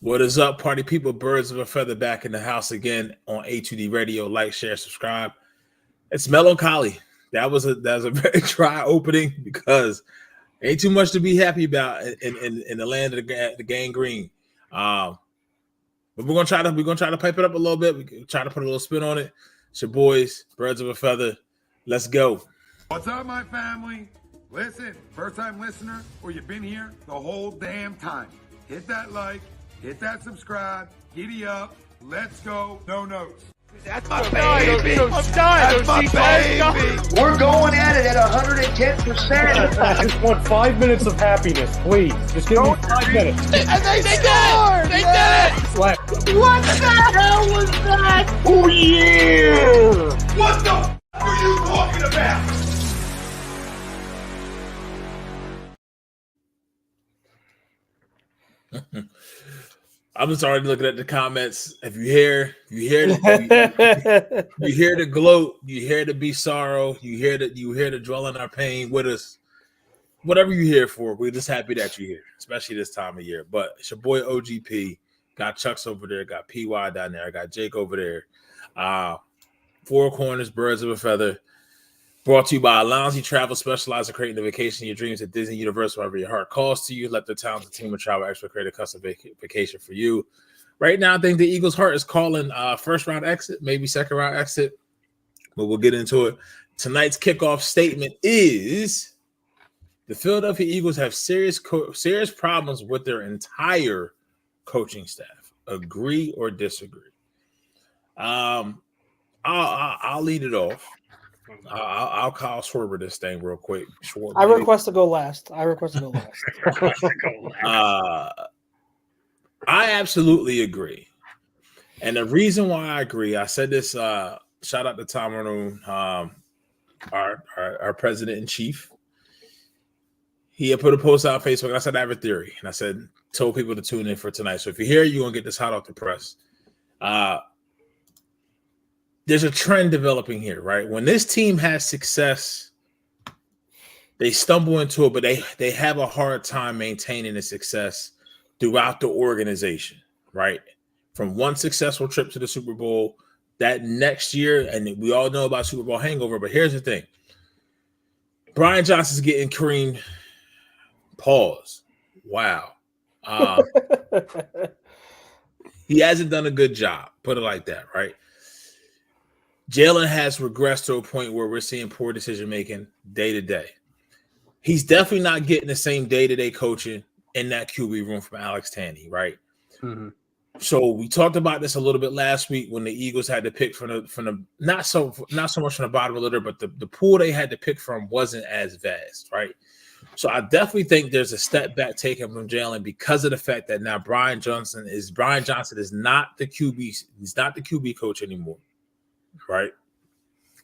What is up, party people? Birds of a feather back in the house again on A2D Radio. Like, share, subscribe. It's melancholy. That was a very dry opening because ain't too much to be happy about in the land of the gangrene. But we're gonna try to pipe it up a little bit. We can try to put a little spin on it. It's your boys, Birds of a Feather. Let's go. What's up, my family? Listen, first time listener, or you've been here the whole damn time. Hit that like, hit that subscribe, giddy up, let's go, no notes. That's my baby. That's my baby. We're going at it at 110%. I just want 5 minutes of happiness, please. Just give me 5 minutes. And they scored! They did it! Slap. What the hell was that? Oh, yeah! What the f*** are you talking about? I'm just already looking at the comments. If you hear the gloat, you hear the be sorrow, you hear the dwell in our pain with us. Whatever you here for, we're just happy that you're here, especially this time of year. But it's your boy OGP. Got Chucks over there, got PY down there, got Jake over there. Four corners, birds of a feather. Brought to you by Alonzi Travel, specialized in creating the vacation of your dreams at Disney Universal. Wherever your heart calls to you, let the talented team of travel experts create a custom vacation for you. Right now, I think the Eagles' heart is calling first round exit, maybe second round exit, but we'll get into it. Tonight's kickoff statement is the Philadelphia Eagles have serious problems with their entire coaching staff. Agree or disagree? I'll lead it off. I'll Kyle Schwarber this thing real quick. I request to go last. I absolutely agree. And the reason why I agree, I said this, shout out to Tom Maroon, our president in chief. He had put a post out on Facebook. I said, I have a theory. And I told people to tune in for tonight. So if you're here, you're going to get this hot off the press. There's a trend developing here, right? When this team has success, they stumble into it, but they have a hard time maintaining the success throughout the organization, right? From one successful trip to the Super Bowl, that next year, and we all know about Super Bowl hangover, but here's the thing. Brian Johnson's getting creamed. Pause. Wow. He hasn't done a good job, put it like that, right? Jalen has regressed to a point where we're seeing poor decision-making day to day. He's definitely not getting the same day-to-day coaching in that QB room from Alex Tanney, right? Mm-hmm. So we talked about this a little bit last week when the Eagles had to pick from the not so much from the bottom of the litter, but the pool they had to pick from wasn't as vast, right? So I definitely think there's a step back taken from Jalen because of the fact that now Brian Johnson is not the QB. He's not the QB coach anymore. Right,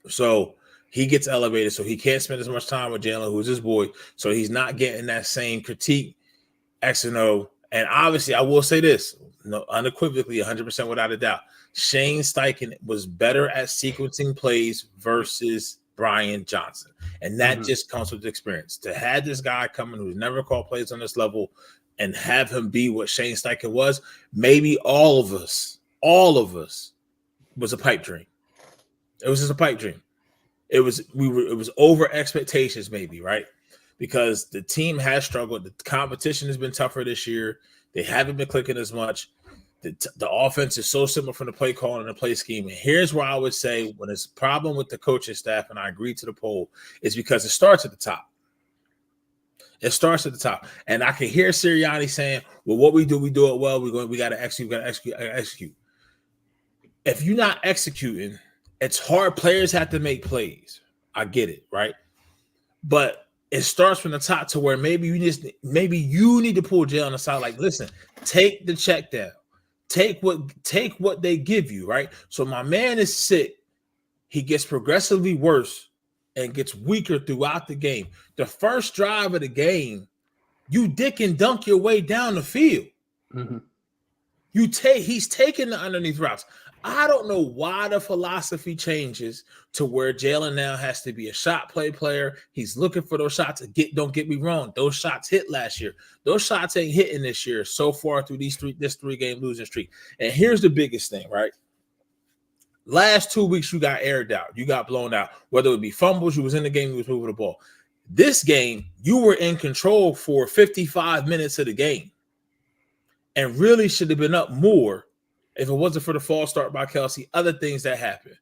so he gets elevated, so he can't spend as much time with Jalen, who's his boy. So he's not getting that same critique, X and O. And obviously, I will say this, unequivocally, 100% without a doubt, Shane Steichen was better at sequencing plays versus Brian Johnson, and that just comes with experience. To have this guy coming who's never called plays on this level and have him be what Shane Steichen was, maybe all of us was a pipe dream. It was just a pipe dream. It was over expectations, maybe, right? Because the team has struggled. The competition has been tougher this year. They haven't been clicking as much. The offense is so simple from the play call and the play scheme. And here's where I would say when it's a problem with the coaching staff, and I agree to the poll, is because it starts at the top. It starts at the top. And I can hear Sirianni saying, well, what we do it well. We got to execute. If you're not executing, it's hard. Players have to make plays. I get it, right? But it starts from the top to where maybe you need to pull Jalen aside. Like, listen, take the check down. Take what they give you, right? So my man is sick. He gets progressively worse and gets weaker throughout the game. The first drive of the game, you dick and dunk your way down the field. Mm-hmm. He's taking the underneath routes. I don't know why the philosophy changes to where Jalen now has to be a shot play player. He's looking for those shots. Don't get me wrong. Those shots hit last year. Those shots ain't hitting this year so far through this 3-game losing streak. And here's the biggest thing, right? Last 2 weeks, you got aired out. You got blown out. Whether it be fumbles, you was in the game, you was moving the ball. This game, you were in control for 55 minutes of the game and really should have been up more if it wasn't for the false start by Kelsey, other things that happened.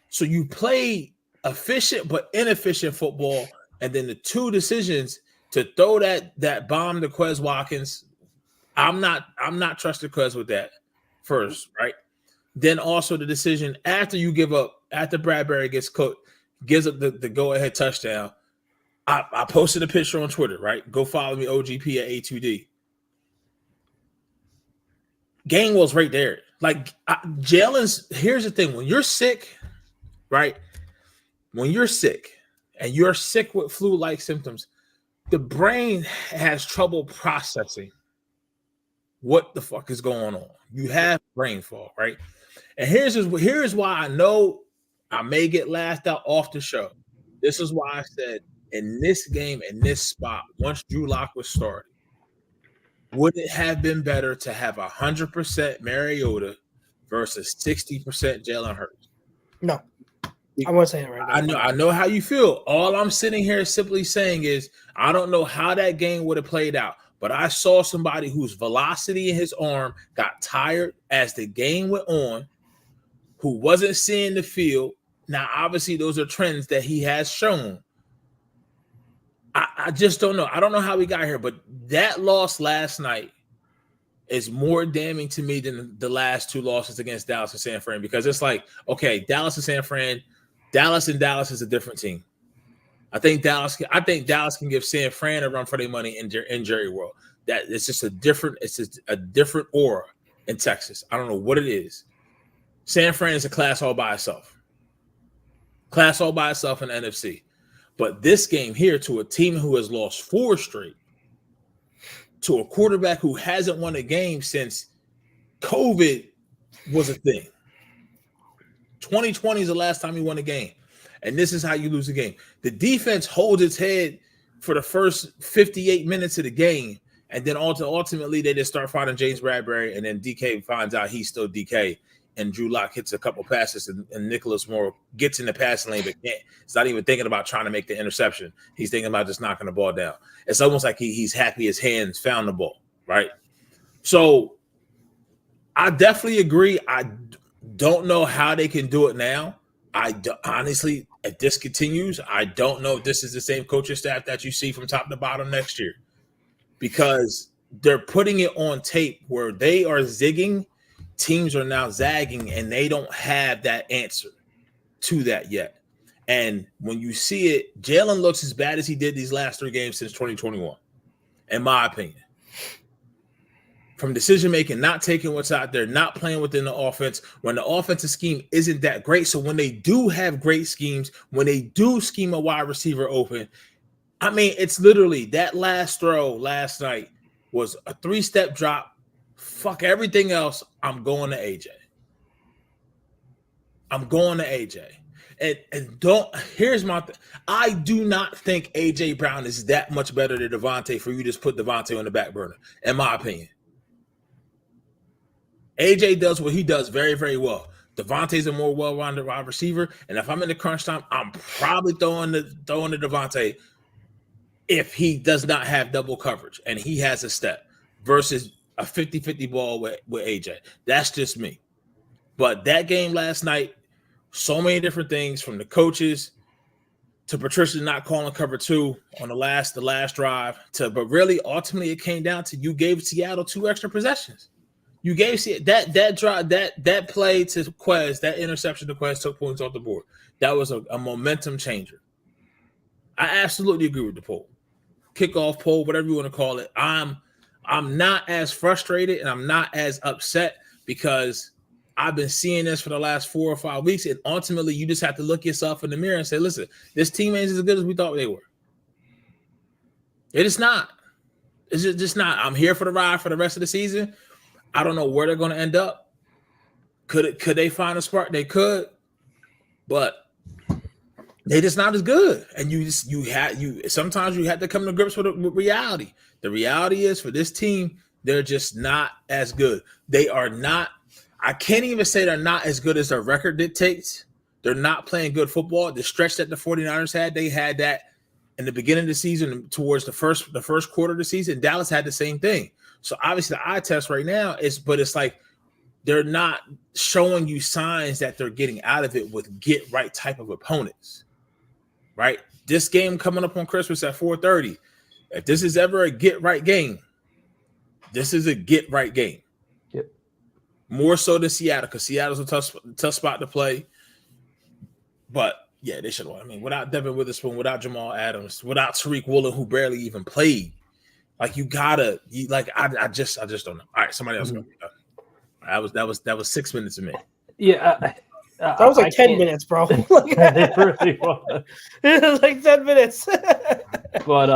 So you played efficient but inefficient football, and then the two decisions to throw that bomb to Quez Watkins, I'm not trusting Quez with that first, right? Then also the decision after you give up, after Bradbury gets cooked, gives up the go-ahead touchdown. I posted a picture on Twitter, right? Go follow me, OGP at A2D. Gainwell's right there. Like here's the thing. When you're sick, right? When you're sick and you're sick with flu-like symptoms, the brain has trouble processing what the fuck is going on. You have brain fog, right? And here's why I know I may get laughed out off the show. This is why I said in this game, in this spot, once Drew Lock was started, would it have been better to have 100% Mariota versus 60% Jalen Hurts? No, I won't say it right now. I know how you feel. All I'm sitting here simply saying is I don't know how that game would have played out, but I saw somebody whose velocity in his arm got tired as the game went on, who wasn't seeing the field. Now, obviously, those are trends that he has shown. I just don't know. I don't know how we got here, but that loss last night is more damning to me than the last two losses against Dallas and San Fran, because it's like, okay, Dallas and San Fran, Dallas is a different team. I think Dallas can give San Fran a run for their money in Jerry World. That it's just a different aura in Texas. I don't know what it is. San Fran is a class all by itself. Class all by itself in the NFC. But this game here, to a team who has lost 4 straight, to a quarterback who hasn't won a game since COVID was a thing. 2020 is the last time he won a game. And this is how you lose a game. The defense holds its head for the first 58 minutes of the game, and then ultimately they just start finding James Bradbury, and then DK finds out he's still DK. And Drew Lock hits a couple passes, and Nicholas Moore gets in the passing lane, but can't. He's not even thinking about trying to make the interception. He's thinking about just knocking the ball down. It's almost like he's happy his hands found the ball, right? So I definitely agree. I don't know how they can do it now. Honestly, if this continues, I don't know if this is the same coaching staff that you see from top to bottom next year, because they're putting it on tape where they are zigging. Teams are now zagging, and they don't have that answer to that yet. And when you see it, Jalen looks as bad as he did these last 3 games since 2021, in my opinion. From decision-making, not taking what's out there, not playing within the offense, when the offensive scheme isn't that great. So when they do have great schemes, when they do scheme a wide receiver open, I mean, it's literally that last throw last night was a 3-step drop. Fuck everything else. I'm going to AJ. And here's my thing. I do not think AJ Brown is that much better than Devontae for you to just put Devontae on the back burner, in my opinion. AJ does what he does very, very well. Devontae's a more well-rounded wide receiver, and if I'm in the crunch time, I'm probably throwing the Devontae if he does not have double coverage and he has a step versus a 50-50 ball with AJ. That's just me. But that game last night, so many different things, from the coaches to Patricia not calling cover 2 on the last drive, but really ultimately it came down to you gave Seattle 2 extra possessions. You gave that drive, that play to Quez, that interception to Quez took points off the board. That was a momentum changer. I absolutely agree with the poll. Kickoff poll, whatever you want to call it. I'm not as frustrated and I'm not as upset, because I've been seeing this for the last 4 or 5 weeks, and ultimately you just have to look yourself in the mirror and say, listen, this team ain't as good as we thought they were. It is not. It's just not. I'm here for the ride for the rest of the season. I don't know where they're going to end up. Could they find a spark? They could, but they're just not as good. And sometimes you have to come to grips with reality. The reality is for this team, they're just not as good. They are not. I can't even say they're not as good as their record dictates. They're not playing good football. The stretch that the 49ers had, they had that in the beginning of the season towards the first quarter of the season. Dallas had the same thing. So obviously the eye test right now it's like they're not showing you signs that they're getting out of it with get right type of opponents. Right? This game coming up on Christmas at 4:30. If this is ever a get right game, this is a get right game. Yep. More so than Seattle, because Seattle's a tough spot to play. But yeah, they should have won. I mean, without Devin Witherspoon, without Jamal Adams, without Tariq Woolen, who barely even played, like I just don't know. All right, somebody else go. That was 6 minutes of me. Yeah, that was like 10 minutes, bro. It really was. It was like 10 minutes. But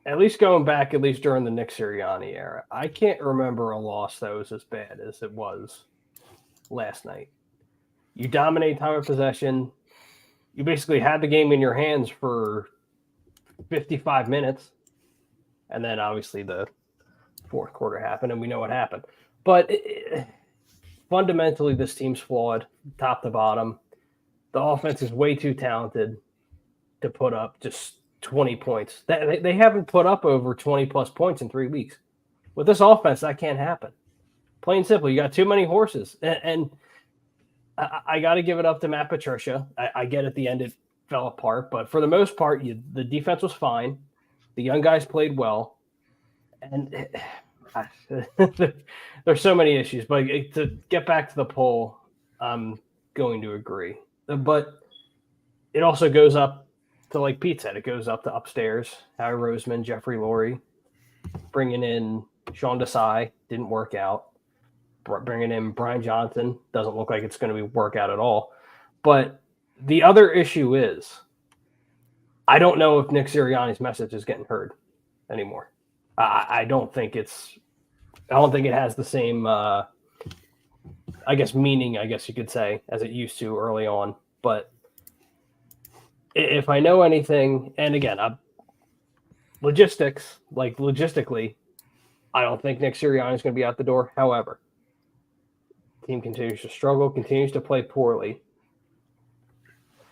at least going back, at least during the Nick Sirianni era, I can't remember a loss that was as bad as it was last night. You dominate time of possession. You basically had the game in your hands for 55 minutes. And then obviously the fourth quarter happened, and we know what happened. But fundamentally, this team's flawed, top to bottom. The offense is way too talented to put up just 20 points. They haven't put up over 20-plus points in 3 weeks. With this offense, that can't happen. Plain and simple, you got too many horses. And I got to give it up to Matt Patricia. I get at the end it fell apart, but for the most part, the defense was fine. The young guys played well. And there's so many issues. But to get back to the poll, I'm going to agree. But it also goes up to, like Pete said, it goes up to upstairs. Howie Roseman, Jeffrey Lurie, bringing in Sean Desai, didn't work out. Bringing in Brian Johnson doesn't look like it's going to work out at all. But the other issue is, I don't know if Nick Sirianni's message is getting heard anymore. I don't think it has the same, meaning, I guess you could say, as it used to early on. But if I know anything, and again, logistically, I don't think Nick Sirianni is going to be out the door. However, team continues to struggle, continues to play poorly.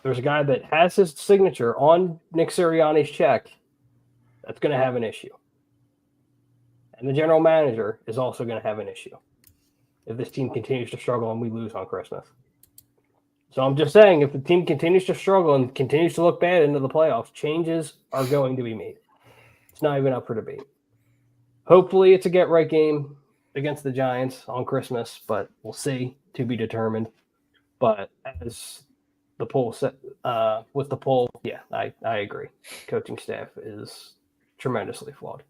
There's a guy that has his signature on Nick Sirianni's check that's going to have an issue. And the general manager is also going to have an issue if this team continues to struggle and we lose on Christmas. So I'm just saying, if the team continues to struggle and continues to look bad into the playoffs, changes are going to be made. It's not even up for debate. Hopefully it's a get-right game against the Giants on Christmas, but we'll see, to be determined. But as the poll said, with the poll, yeah, I agree. Coaching staff is tremendously flawed.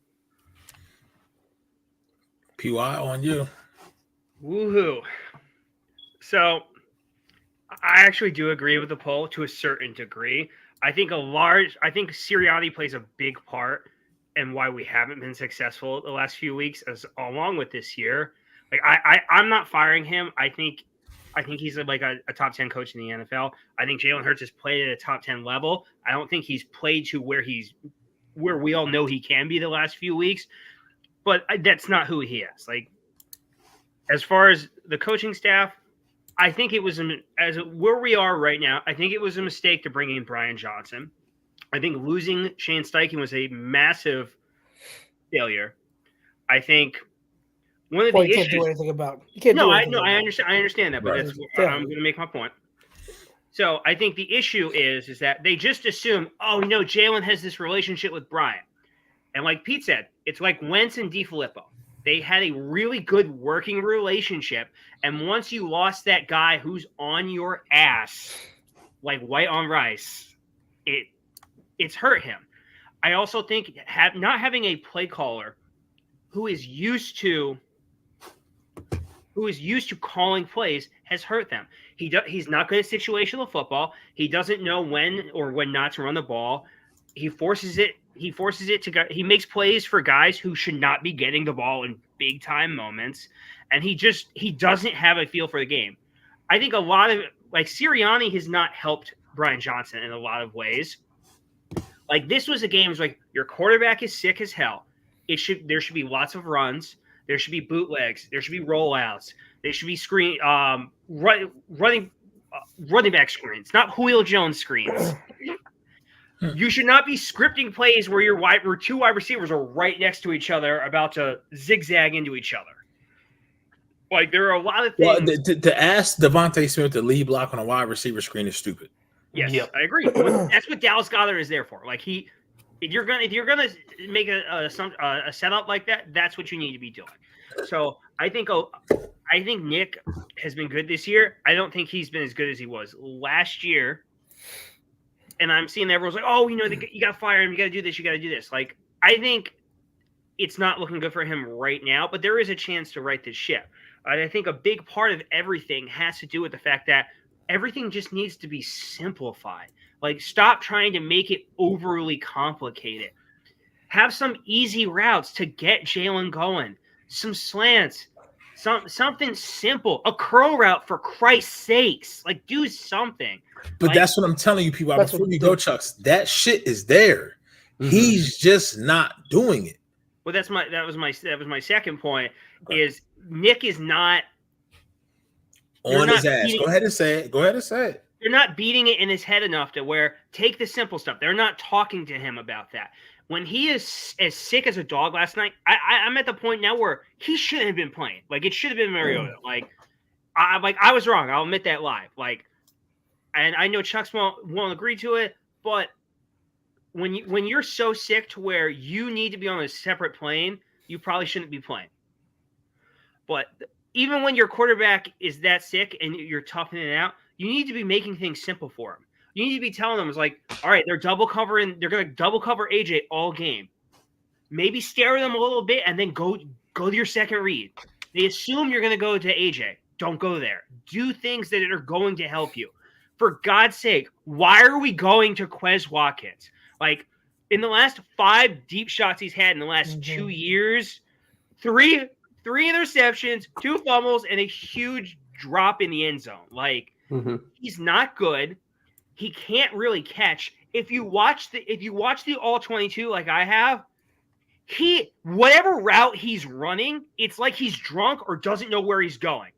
PY on you. Woohoo. So I actually do agree with the poll to a certain degree. I think Sirianni plays a big part in why we haven't been successful the last few weeks, as along with this year. Like I'm not firing him. I think he's like a top 10 coach in the NFL. I think Jalen Hurts has played at a top 10 level. I don't think he's played to where we all know he can be the last few weeks, but that's not who he is. Like, as far as the coaching staff, I think it was where we are right now. I think it was a mistake to bring in Brian Johnson. I think losing Shane Steichen was a massive failure. I think one of the issues. You can't do anything about. I understand that, but right. That's I'm going to make my point. So I think the issue is that they just assume, Jalen has this relationship with Brian, and like Pete said, it's like Wentz and DiFilippo. They had a really good working relationship, and once you lost that guy who's on your ass like white on rice, it's hurt him. I also think not having a play caller who is used to calling plays has hurt them. He's not good at situational football. He doesn't know when or when not to run the ball. He forces it He forces it to go. He makes plays for guys who should not be getting the ball in big time moments, and he doesn't have a feel for the game. I think a lot of Sirianni has not helped Brian Johnson in a lot of ways. Like this was a game was like your quarterback is sick as hell. There should be lots of runs. There should be bootlegs. There should be rollouts. There should be running back screens, not Julio Jones screens. You should not be scripting plays where two wide receivers are right next to each other, about to zigzag into each other. Like there are a lot of things. Well, to ask Devontae Smith to lead block on a wide receiver screen is stupid. Yes, yep. I agree. That's what Dallas Goedert is there for. Like if you're gonna make a setup like that, that's what you need to be doing. So I think Nick has been good this year. I don't think he's been as good as he was last year. And I'm seeing everyone's like, oh, you got to fire him. You got to do this. You got to do this. Like, I think it's not looking good for him right now, but there is a chance to right this ship. I think a big part of everything has to do with the fact that everything just needs to be simplified. Like, stop trying to make it overly complicated. Have some easy routes to get Jalen going. Some slants. Something simple. A curl route, for Christ's sakes. Like, do something. But that's what I'm telling you, people. Before you go, Chucks, that shit is there. Mm-hmm. He's just not doing it. Well, that was my second point. Is Nick is not on his ass. Go ahead and say it. They're not beating it in his head enough to where take the simple stuff. They're not talking to him about that. When he is as sick as a dog last night, I'm at the point now where he shouldn't have been playing. Like, it should have been Mariota. I was wrong. I'll admit that live. And I know Chucks won't agree to it, but when you're so sick to where you need to be on a separate plane, you probably shouldn't be playing. But even when your quarterback is that sick and you're toughing it out, you need to be making things simple for him. You need to be telling them, it's like, all right, they're double covering. They're going to double cover AJ all game. Maybe stare them a little bit and then go to your second read. They assume you're going to go to AJ. Don't go there. Do things that are going to help you. For God's sake, why are we going to Quez Watkins? Like, in the last 5 deep shots he's had in the last 2 years, three interceptions, 2 fumbles, and a huge drop in the end zone. Like, he's not good. He can't really catch. If you watch the all 22 like I have, whatever route he's running, it's like he's drunk or doesn't know where he's going.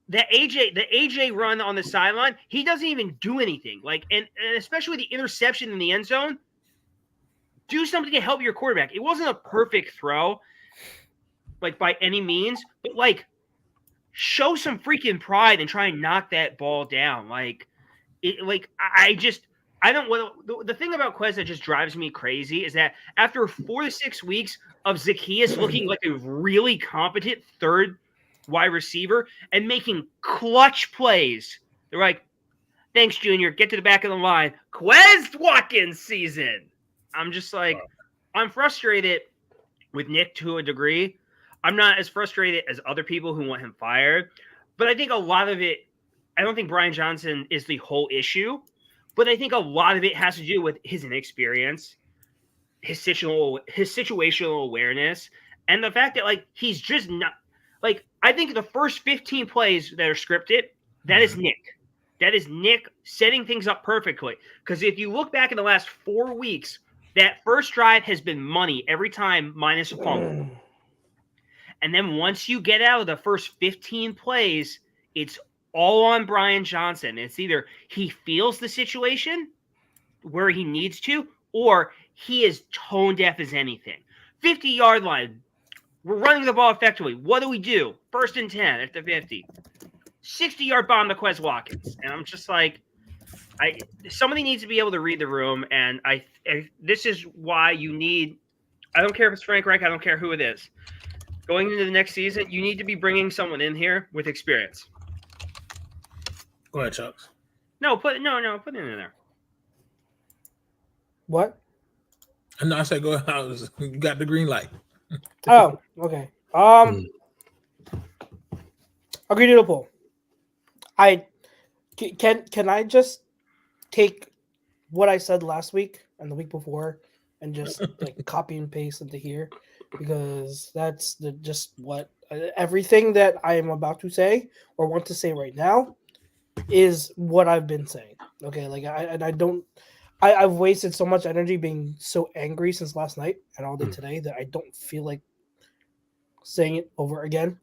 The AJ run on the sideline, he doesn't even do anything. Like, and especially the interception in the end zone, do something to help your quarterback. It wasn't a perfect throw, like by any means, but like show some freaking pride and try and knock that ball down. The thing about Quez that just drives me crazy is that after 4 to 6 weeks of Zacchaeus looking like a really competent third wide receiver and making clutch plays, they're like, thanks, Junior, get to the back of the line. Quez Watkins season. I'm just like, I'm frustrated with Nick to a degree. I'm not as frustrated as other people who want him fired, but I think a lot of it, I don't think Brian Johnson is the whole issue, but I think a lot of it has to do with his inexperience, his situational awareness, and the fact that like he's just not like, I think the first 15 plays that are scripted, that is Nick. That is Nick setting things up perfectly. Because if you look back in the last 4 weeks, that first drive has been money every time minus a fumble. And then once you get out of the first 15 plays, it's all on Brian Johnson. It's either he feels the situation where he needs to, or he is tone deaf as anything. 50-yard line. We're running the ball effectively. What do we do? 1st and 10 at the 50. 60-yard bomb to Quez Watkins. And I'm just like, somebody needs to be able to read the room. And this is why you need, I don't care if it's Frank Reich, I don't care who it is. Going into the next season, you need to be bringing someone in here with experience. Go ahead, Chucks. No, put it in there. What? No, I said go ahead. You got the green light. Oh, okay. Agree to the poll. Can I just take what I said last week and the week before and just like copy and paste into here, because that's just what everything that I am about to say or want to say right now is what I've been saying. Okay, like I've wasted so much energy being so angry since last night and all day today that I don't feel like saying it over again.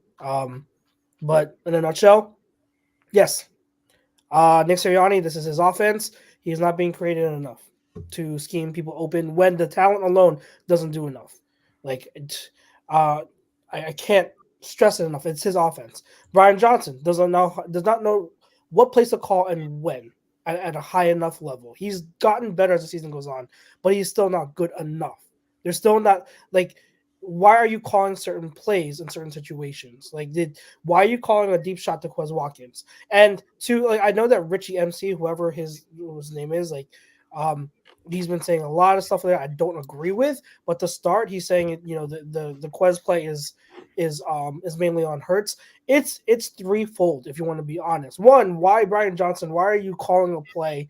But in a nutshell, yes, Nick Sirianni, this is his offense. He is not being creative enough to scheme people open when the talent alone doesn't do enough. Like, I can't stress it enough. It's his offense. Brian Johnson does not know what place to call and when at a high enough level. He's gotten better as the season goes on, but he's still not good enough. They're still not like. Why are you calling certain plays in certain situations? Why are you calling a deep shot to Quez Watkins? And I know that Richie MC, whoever his name is, he's been saying a lot of stuff that I don't agree with. But to start, he's saying the Quez play is mainly on Hurts. It's threefold if you want to be honest. One, why Brian Johnson? Why are you calling a play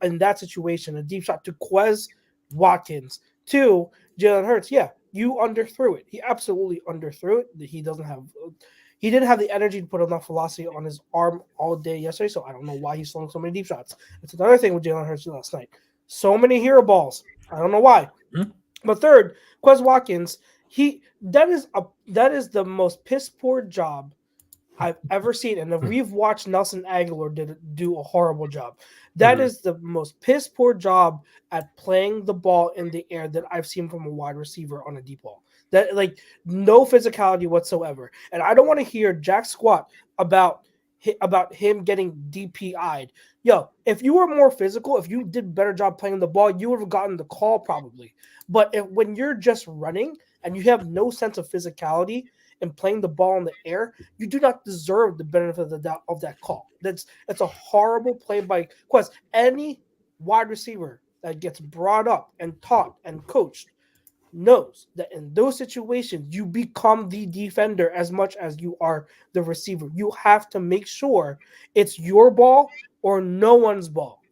in that situation, a deep shot to Quez Watkins? Two, Jalen Hurts. Yeah. You underthrew it. He absolutely underthrew it. He didn't have the energy to put enough velocity on his arm all day yesterday, so I don't know why he's throwing so many deep shots. It's another thing with Jalen Hurts last night. So many hero balls. I don't know why. Mm-hmm. But third, Quez Watkins, that is the most piss poor job I've ever seen. And if we've watched Nelson Aguilar do a horrible job, that is the most piss poor job at playing the ball in the air that I've seen from a wide receiver on a deep ball. That no physicality whatsoever. And I don't want to hear jack squat about him getting DPI'd. Yo, if you were more physical, if you did a better job playing the ball, you would have gotten the call probably. But when you're just running and you have no sense of physicality and playing the ball in the air, you do not deserve the benefit of the doubt of that call. That's a horrible play by Quez. Any wide receiver that gets brought up and taught and coached knows that in those situations, you become the defender as much as you are the receiver. You have to make sure it's your ball or no one's ball.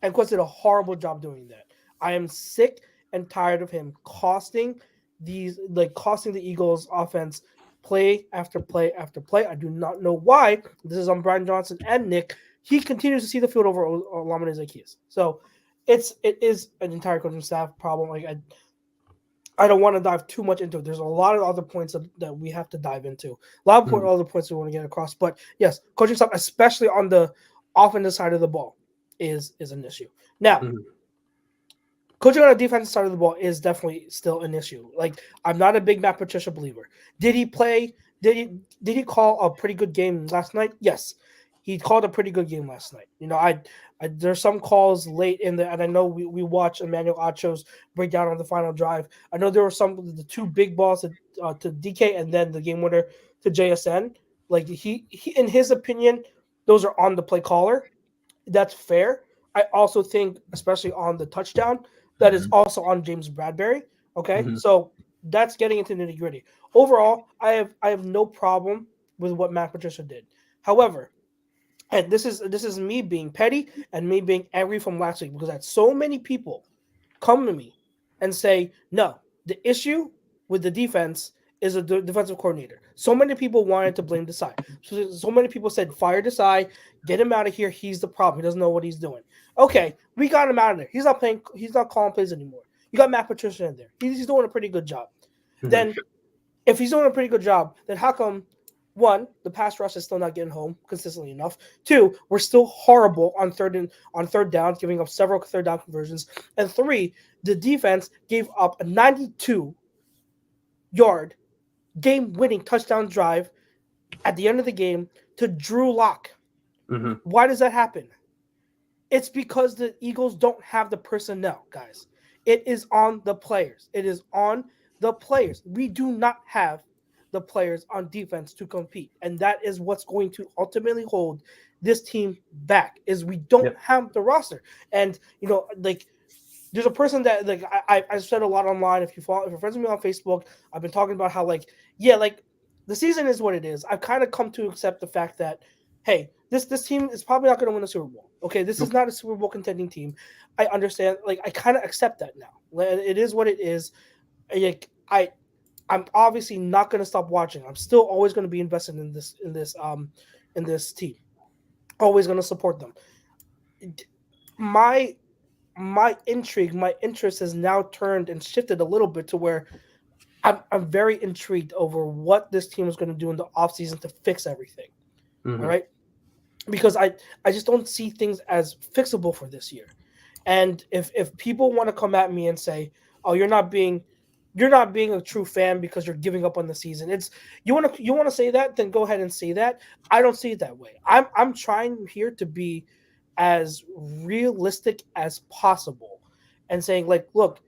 And Quez did a horrible job doing that. I am sick and tired of him costing the Eagles offense play after play after play. I do not know why. This is on Brian Johnson and Nick. He continues to see the field over Olamide Zaccheaus. So it is an entire coaching staff problem. I don't want to dive too much into it. There's a lot of other points that we have to dive into. A lot of other points we want to get across. But yes, coaching staff, especially on the offensive side of the ball, is an issue. Now, coaching on the defensive side of the ball is definitely still an issue. I'm not a big Matt Patricia believer. Did he play? Did he call a pretty good game last night? Yes, he called a pretty good game last night. There's some calls late in and I know we watched Emmanuel Acho's breakdown on the final drive. I know there were the two big balls to DK and then the game winner to JSN. He in his opinion, those are on the play caller. That's fair. I also think, especially on the touchdown, that is also on James Bradbury. Okay, so that's getting into nitty gritty. Overall, I have no problem with what Matt Patricia did. However, and this is me being petty and me being angry from last week because I had so many people come to me and say, no, the issue with the defense is a defensive coordinator. So many people wanted to blame Desai. So many people said, fire Desai, get him out of here. He's the problem. He doesn't know what he's doing. Okay, we got him out of there. He's not playing. He's not calling plays anymore. You got Matt Patricia in there. He's doing a pretty good job. Then, if he's doing a pretty good job, then how come, one, the pass rush is still not getting home consistently enough? Two, we're still horrible on third down, giving up several third down conversions. And three, the defense gave up a 92-yard game-winning touchdown drive at the end of the game to Drew Lock. Why does that happen? It's because the Eagles don't have the personnel, guys. It is on the players. It is on the players. We do not have the players on defense to compete, and that is what's going to ultimately hold this team back. Is we don't have the roster, and there's a person that I said a lot online. If you're friends with me on Facebook, I've been talking about how the season is what it is. I've kind of come to accept the fact that, hey, this team is probably not going to win the Super Bowl. Okay, this is not a Super Bowl contending team. I understand. Like, I kind of accept that now. It is what it is. Like, I'm obviously not going to stop watching. I'm still always going to be invested in this team. Always going to support them. My interest has now turned and shifted a little bit to where I'm very intrigued over what this team is going to do in the offseason to fix everything. Mm-hmm. All right. Because I just don't see things as fixable for this year. And if people want to come at me and say, "Oh, you're not being a true fan because you're giving up on the season," it's you want to say that, then go ahead and say that. I don't see it that way. I'm trying here to be as realistic as possible and saying, like, look,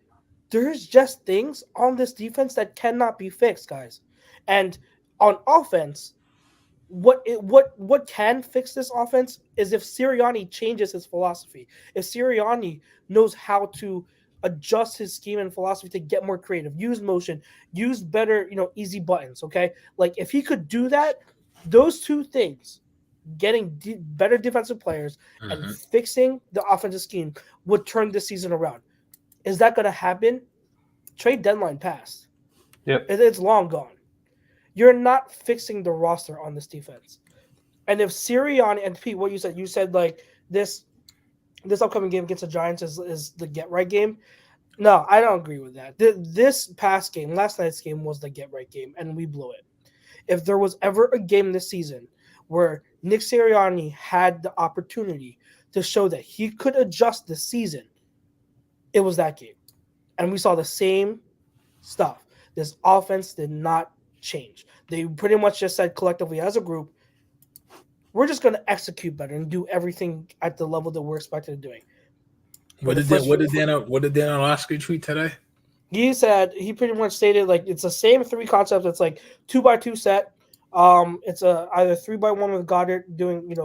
there's just things on this defense that cannot be fixed, guys. And on offense, what can fix this offense is if Sirianni changes his philosophy. If Sirianni knows how to adjust his scheme and philosophy to get more creative, use motion, use better, easy buttons, okay? Like, if he could do that, those two things, getting better defensive players and fixing the offensive scheme, would turn this season around. Is that going to happen? Trade deadline passed. Yep. It's long gone. You're not fixing the roster on this defense. And if Sirianni, and Pete, what you said like this upcoming game against the Giants is the get right game. No, I don't agree with that. This past game, last night's game, was the get right game, and we blew it. If there was ever a game this season where Nick Sirianni had the opportunity to show that he could adjust the season, it was that game. And we saw the same stuff. This offense did not change. They pretty much just said collectively as a group, we're just going to execute better and do everything at the level that we're expected to doing. What did Dan Orlovsky tweet today? He pretty much stated, like, it's the same three concepts. It's like 2x2 set. It's either 3x1 with Goddard doing,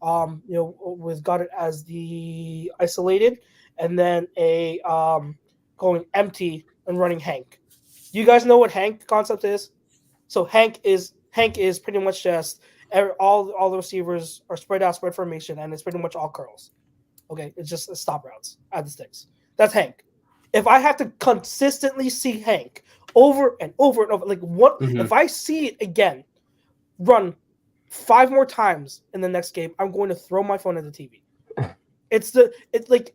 with Goddard as the isolated, and then a going empty and running Hank. Do you guys know what Hank concept is? So Hank is pretty much just all the receivers are spread out, spread formation, and it's pretty much all curls. Okay, it's just stop routes at the sticks. That's Hank. If I have to consistently see Hank over and over and over, like what? If I see it again, run 5 more times in the next game, I'm going to throw my phone at the TV. It's like,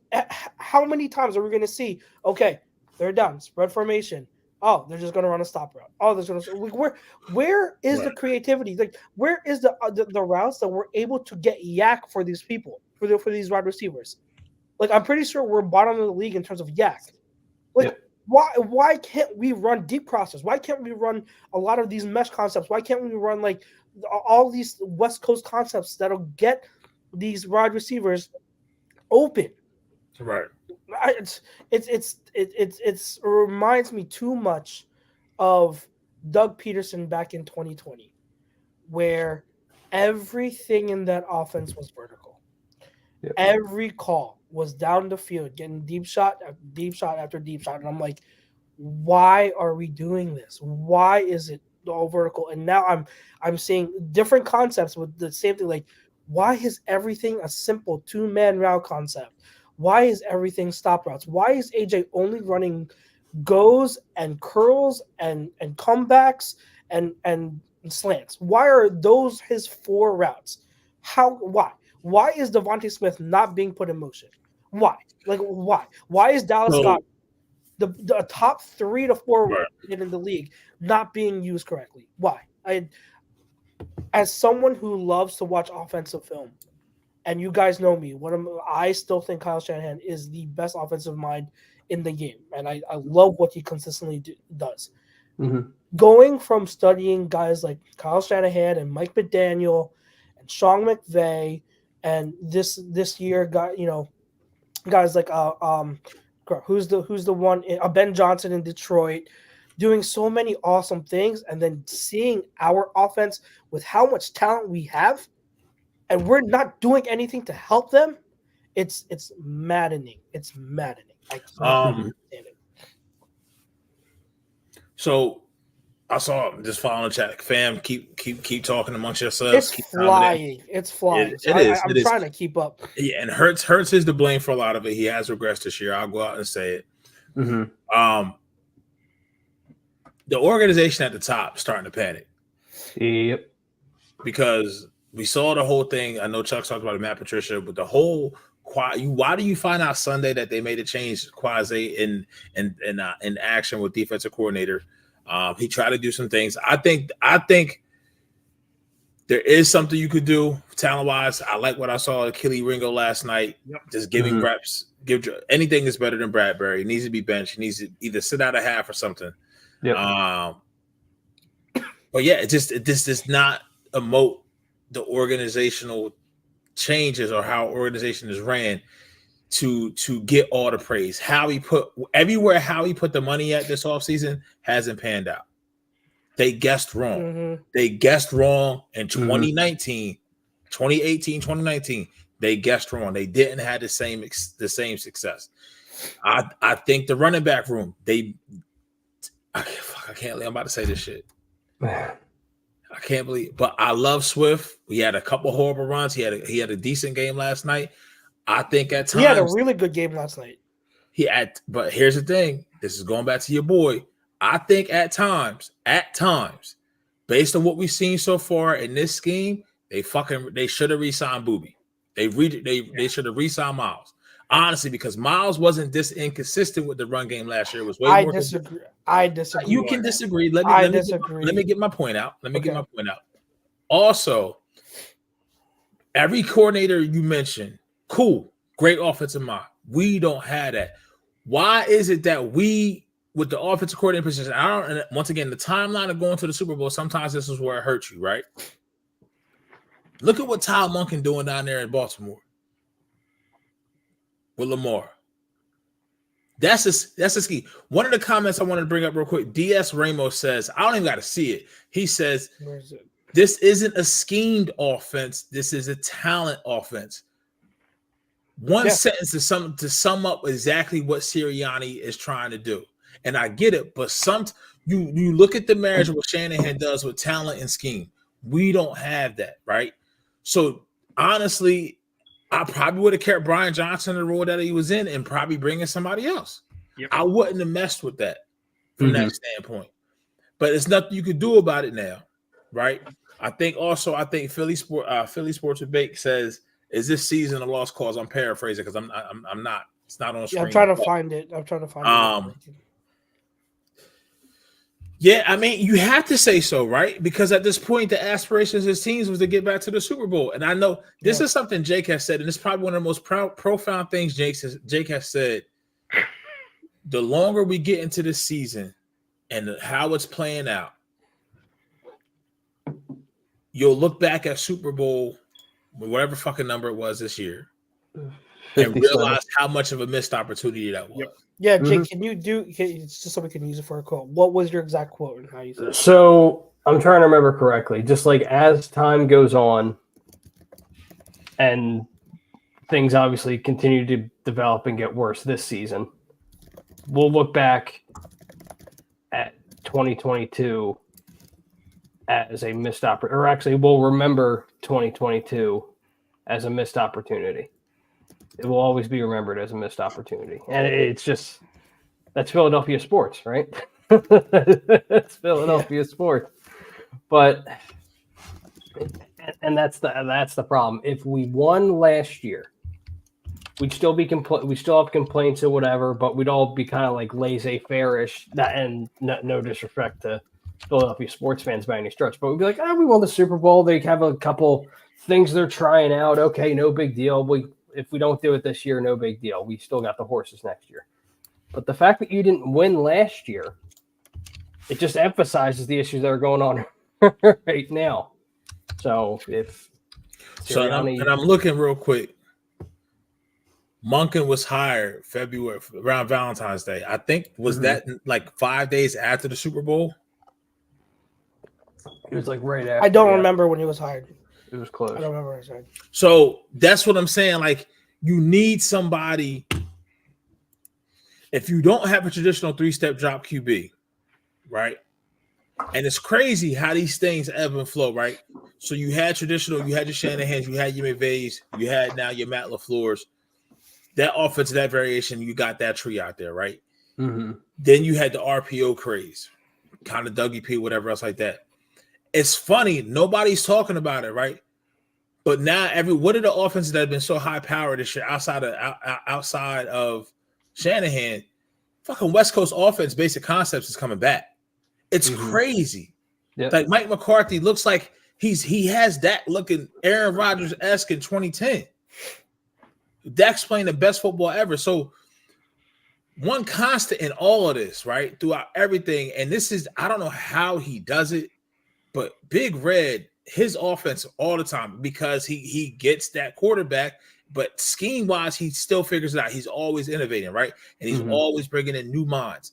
how many times are we going to see? Okay, they're down, spread formation. Oh, they're just going to run a stop route. Oh, there's going to where is the creativity? Like, where is the routes that we're able to get yak for these people, for these wide receivers? Like, I'm pretty sure we're bottom of the league in terms of yak. Like, why can't we run deep crosses? Why can't we run a lot of these mesh concepts? Why can't we run like all these West Coast concepts that'll get these wide receivers open? Right. It reminds me too much of Doug Peterson back in 2020, where everything in that offense was vertical. Yep. Every call was down the field, getting deep shot after deep shot after deep shot. And I'm like, why are we doing this? Why is it all vertical? And now I'm seeing different concepts with the same thing. Like, why is everything a simple 2-man route concept? Why is everything stop routes? Why is AJ only running goes and curls and comebacks and slants? Why are those his 4 routes? Why? Why is Devontae Smith not being put in motion? Why? Like, why? Why is Dallas Scott, the top 3 to 4 in the league, not being used correctly? Why? As someone who loves to watch offensive film, and you guys know me, I still think Kyle Shanahan is the best offensive mind in the game, and I love what he consistently does. Mm-hmm. Going from studying guys like Kyle Shanahan and Mike McDaniel and Sean McVay, and this year guys like who's the one Ben Johnson in Detroit, doing so many awesome things, and then seeing our offense with how much talent we have, and we're not doing anything to help them. It's maddening. It's maddening. I can't understand it. So I saw just following the chat. Fam, keep talking amongst yourselves. It's keep flying. It's flying. It is. I'm trying to keep up. Yeah, and Hurts is to blame for a lot of it. He has regressed this year. I'll go out and say it. Mm-hmm. The organization at the top is starting to panic. Yep. Because we saw the whole thing. I know Chuck talked about it, Matt Patricia, but the whole why do you find out Sunday that they made a change quasi in action with defensive coordinator? He tried to do some things. I think there is something you could do talent wise. I like what I saw at Kelly Ringo last night. Yep. Just giving reps. Anything is better than Bradbury. He needs to be benched. He needs to either sit out a half or something. Yep. But yeah, this does not emote the organizational changes or how organization is ran to get all the praise. How he put the money at this offseason hasn't panned out. They guessed wrong. Mm-hmm. They guessed wrong in 2019, 2018, 2019. They guessed wrong. They didn't have the same success. I think the running back room, I can't believe I'm about to say this shit. I can't believe, but I love Swift. He had a couple horrible runs. He had a decent game last night. I think at times he had a really good game last night. But here's the thing. This is going back to your boy. I think at times, based on what we've seen so far in this scheme, they should have re-signed Booby. They should have re-signed Miles. Honestly, because Miles wasn't this inconsistent with the run game last year. It was way more. I disagree. You can disagree. Let me get my point out. Also, every coordinator you mentioned, cool, great offensive mind. We don't have that. Why is it that we, with the offensive coordinator position, once again, the timeline of going to the Super Bowl, sometimes this is where it hurts you, right? Look at what Todd Monken doing down there in Baltimore with Lamar. That's a key. One of the comments I wanted to bring up real quick, DS Ramos says, I don't even got to see it. He says, this isn't a schemed offense. This is a talent offense. One sentence to sum up exactly what Sirianni is trying to do. And I get it, but you look at the marriage of what Shanahan does with talent and scheme. We don't have that, right? So honestly, I probably would have kept Brian Johnson in the role that he was in and probably bringing somebody else. Yep. I wouldn't have messed with that from that standpoint. But there's nothing you could do about it now, right? I think Philly Sports Debate says, "Is this season a lost cause?" I'm paraphrasing because I'm not. It's not on screen. I'm trying to find it. it. Yeah, I mean, you have to say so, right? Because at this point, the aspirations of his teams was to get back to the Super Bowl. And I know this is something Jake has said, and it's probably one of the most profound things Jake has said. The longer we get into the season and how it's playing out, you'll look back at Super Bowl, whatever fucking number it was this year, and realize how much of a missed opportunity that was. Yep. Yeah, Jake, it's just so we can use it for a quote. What was your exact quote and how you said it? So I'm trying to remember correctly. Just like as time goes on and things obviously continue to develop and get worse this season, we'll look back at 2022 as a missed opportunity, or actually we'll remember 2022 as a missed opportunity. It will always be remembered as a missed opportunity. And it's just, that's Philadelphia sports, right? That's Philadelphia sports. But, and that's the problem. If we won last year, we'd still be we still have complaints or whatever, but we'd all be kind of like laissez-faire-ish. And no disrespect to Philadelphia sports fans by any stretch, but we'd be like, we won the Super Bowl. They have a couple things they're trying out. Okay, no big deal. If we don't do it this year, no big deal. We still got the horses next year. But the fact that you didn't win last year, it just emphasizes the issues that are going on right now. So if Sirianni... and I'm looking real quick. Monken was hired February around Valentine's Day. I think that like 5 days after the Super Bowl. It was like right after. I don't remember when he was hired. It was close. I don't remember what I said. So that's what I'm saying. Like, you need somebody. If you don't have a traditional 3-step drop QB, right? And it's crazy how these things ebb and flow, right? So you had traditional, you had your Shanahans, you had your McVays, you had now your Matt LaFleur's. That offense, that variation, you got that tree out there, right? Mm-hmm. Then you had the RPO craze, kind of Dougie P, whatever else like that. It's funny, nobody's talking about it, right? But now, what are the offenses that have been so high powered this year outside of Shanahan? Fucking West Coast offense, basic concepts is coming back. It's crazy. Yep. Like Mike McCarthy looks like he has Dak looking Aaron Rodgers-esque in 2010. Dak's playing the best football ever. So one constant in all of this, right, throughout everything, and this is, I don't know how he does it, but Big Red, his offense all the time, because he gets that quarterback, but scheme-wise, he still figures it out. He's always innovating, right? And he's always bringing in new minds.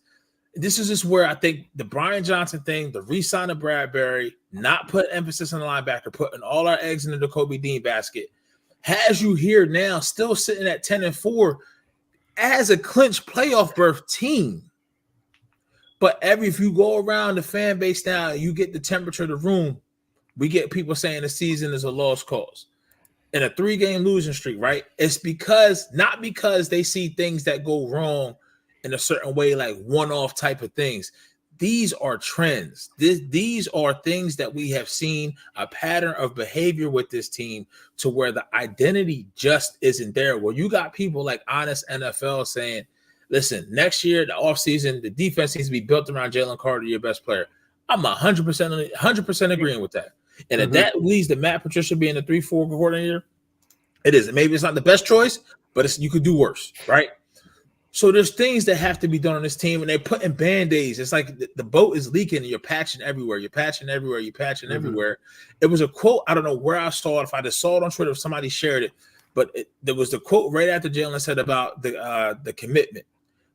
This is just where I think the Brian Johnson thing, the re-sign of Bradbury, not put emphasis on the linebacker, putting all our eggs in the Kobe Dean basket, has you here now still sitting at 10-4 as a clinch playoff berth team. But if you go around the fan base now, you get the temperature of the room, we get people saying the season is a lost cause. In a 3-game losing streak, right? It's not because they see things that go wrong in a certain way, like one-off type of things. These are trends. These are things that we have seen a pattern of behavior with this team to where the identity just isn't there. Where you got people like Honest NFL saying, listen, next year, the offseason, the defense needs to be built around Jalen Carter, your best player. I'm 100% agreeing with that. And if that leads to Matt Patricia being the 3-4 coordinator, it is. Maybe it's not the best choice, but you could do worse, right? So there's things that have to be done on this team, and they're putting Band-Aids. It's like the boat is leaking, and you're patching everywhere. Everywhere. It was a quote. I don't know where I saw it. If I just saw it on Twitter, if somebody shared it, but there was the quote right after Jalen said about the commitment.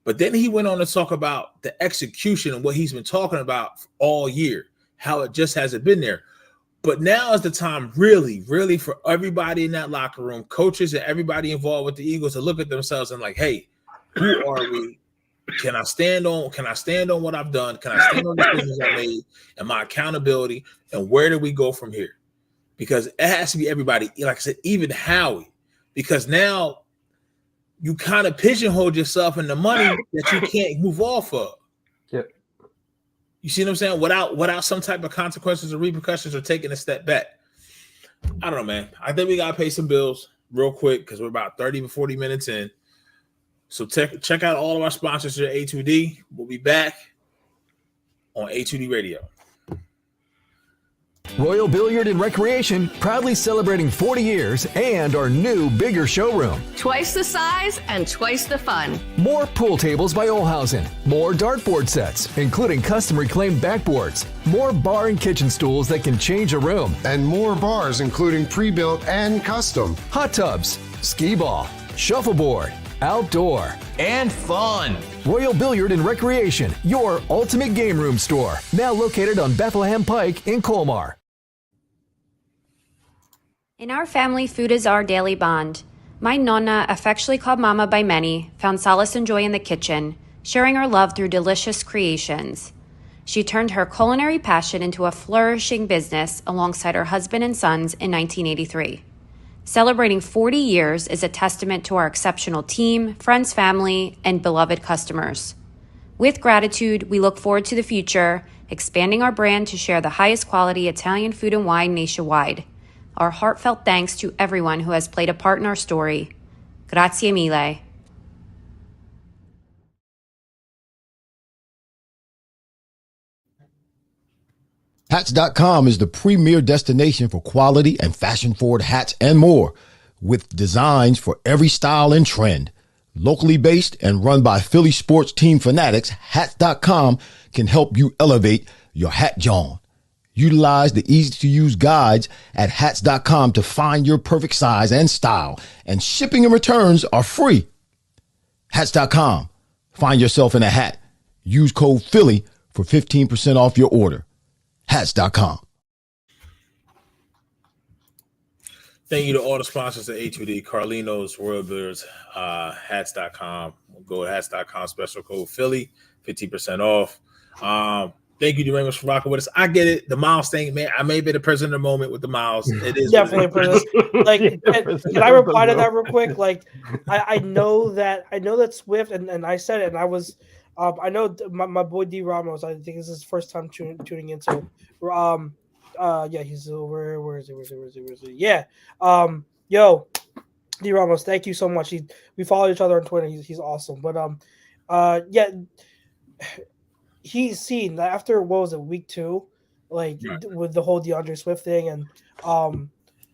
But then he went on to talk about the execution and what he's been talking about all year, how it just hasn't been there. But now is the time really, really for everybody in that locker room, coaches and everybody involved with the Eagles to look at themselves and like, hey, who are we? Can I stand on what I've done? Can I stand on the decisions I made and my accountability? And where do we go from here? Because it has to be everybody. Like I said, even Howie, because now you kind of pigeonhole yourself in the money that you can't move off of. Yep. You see what I'm saying? Without some type of consequences or repercussions or taking a step back. I don't know, man. I think we got to pay some bills real quick because we're about 30 to 40 minutes in. So check out all of our sponsors at A2D. We'll be back on A2D Radio. Royal Billiard and Recreation, proudly celebrating 40 years and our new, bigger showroom. Twice the size and twice the fun. More pool tables by Olhausen. More dartboard sets, including custom reclaimed backboards. More bar and kitchen stools that can change a room. And more bars, including pre-built and custom. Hot tubs, skee ball, shuffleboard, outdoor, and fun. Royal Billiard and Recreation, your ultimate game room store. Now located on Bethlehem Pike in Colmar. In our family, food is our daily bond. My nonna, affectionately called Mama by many, found solace and joy in the kitchen, sharing her love through delicious creations. She turned her culinary passion into a flourishing business alongside her husband and sons in 1983. Celebrating 40 years is a testament to our exceptional team, friends, family, and beloved customers. With gratitude, we look forward to the future, expanding our brand to share the highest quality Italian food and wine nationwide. Our heartfelt thanks to everyone who has played a part in our story. Grazie mille. Hats.com is the premier destination for quality and fashion-forward hats and more, with designs for every style and trend. Locally based and run by Philly sports team fanatics, Hats.com can help you elevate your hat john. Utilize the easy-to-use guides at Hats.com to find your perfect size and style, and shipping and returns are free. Hats.com. Find yourself in a hat. Use code Philly for 15% off your order. Hats.com. Thank you to all the sponsors at A2D, Carlino's, Royal Beards, Hats.com. We'll go to Hats.com, special code Philly, 15% off. Thank you very much for rocking with us. I get it. The Miles thing, man. I may be the president of the moment with the Miles. It is definitely president. Like, can I reply to that real quick? Like, I know that Swift, and I said it, and I was, I know my boy D Ramos. I think this is his first time tuning in. So, yeah, he's over. Where is he? Yeah. Yo, D Ramos, thank you so much. We follow each other on Twitter. He's awesome. But yeah, he's seen that after what was it, week 2, like with the whole DeAndre Swift thing, and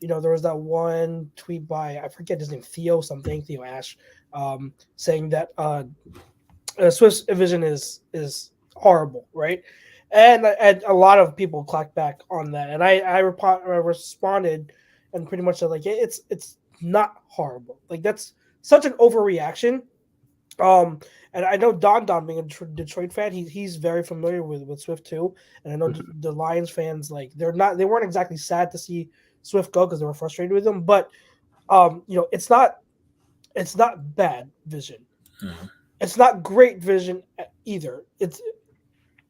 there was that one tweet by, I forget his name, Theo Ash, saying that Swift's vision is horrible, right? And a lot of people clacked back on that, and I responded and pretty much said, like, it's not horrible. Like, that's such an overreaction. And I know Don being a Detroit fan, he's very familiar with Swift too. And I know the Lions fans, like, they weren't exactly sad to see Swift go because they were frustrated with him. But it's not bad vision. Mm-hmm. It's not great vision either.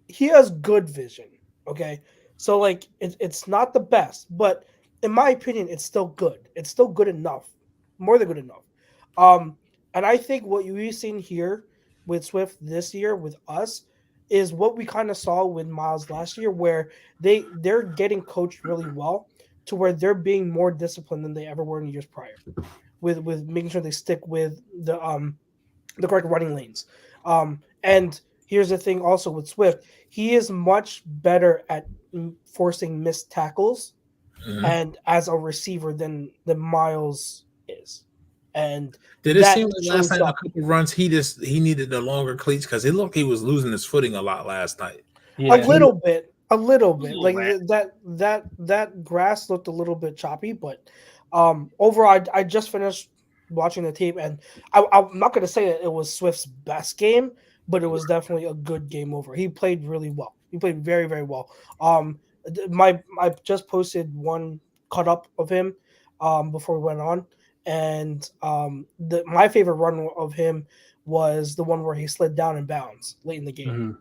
He has good vision. Okay, so like it's not the best, but in my opinion, it's still good. It's still good enough, more than good enough. And I think what we've seen here with Swift this year with us is what we kind of saw with Miles last year, where they're getting coached really well to where they're being more disciplined than they ever were in years prior, with making sure they stick with the correct running lanes. And here's the thing also with Swift, he is much better at forcing missed tackles and as a receiver than Miles is. And did it seem like last night a couple runs he needed the longer cleats because it looked he was losing his footing a lot last night? Yeah. A little bit. Like that grass looked a little bit choppy, but overall, I just finished watching the tape, and I'm not going to say that it was Swift's best game, but it was definitely a good game over. He played really well. He played very, very well. I just posted one cut up of him before we went on, and my favorite run of him was the one where he slid down in bounds late in the game. Mm-hmm.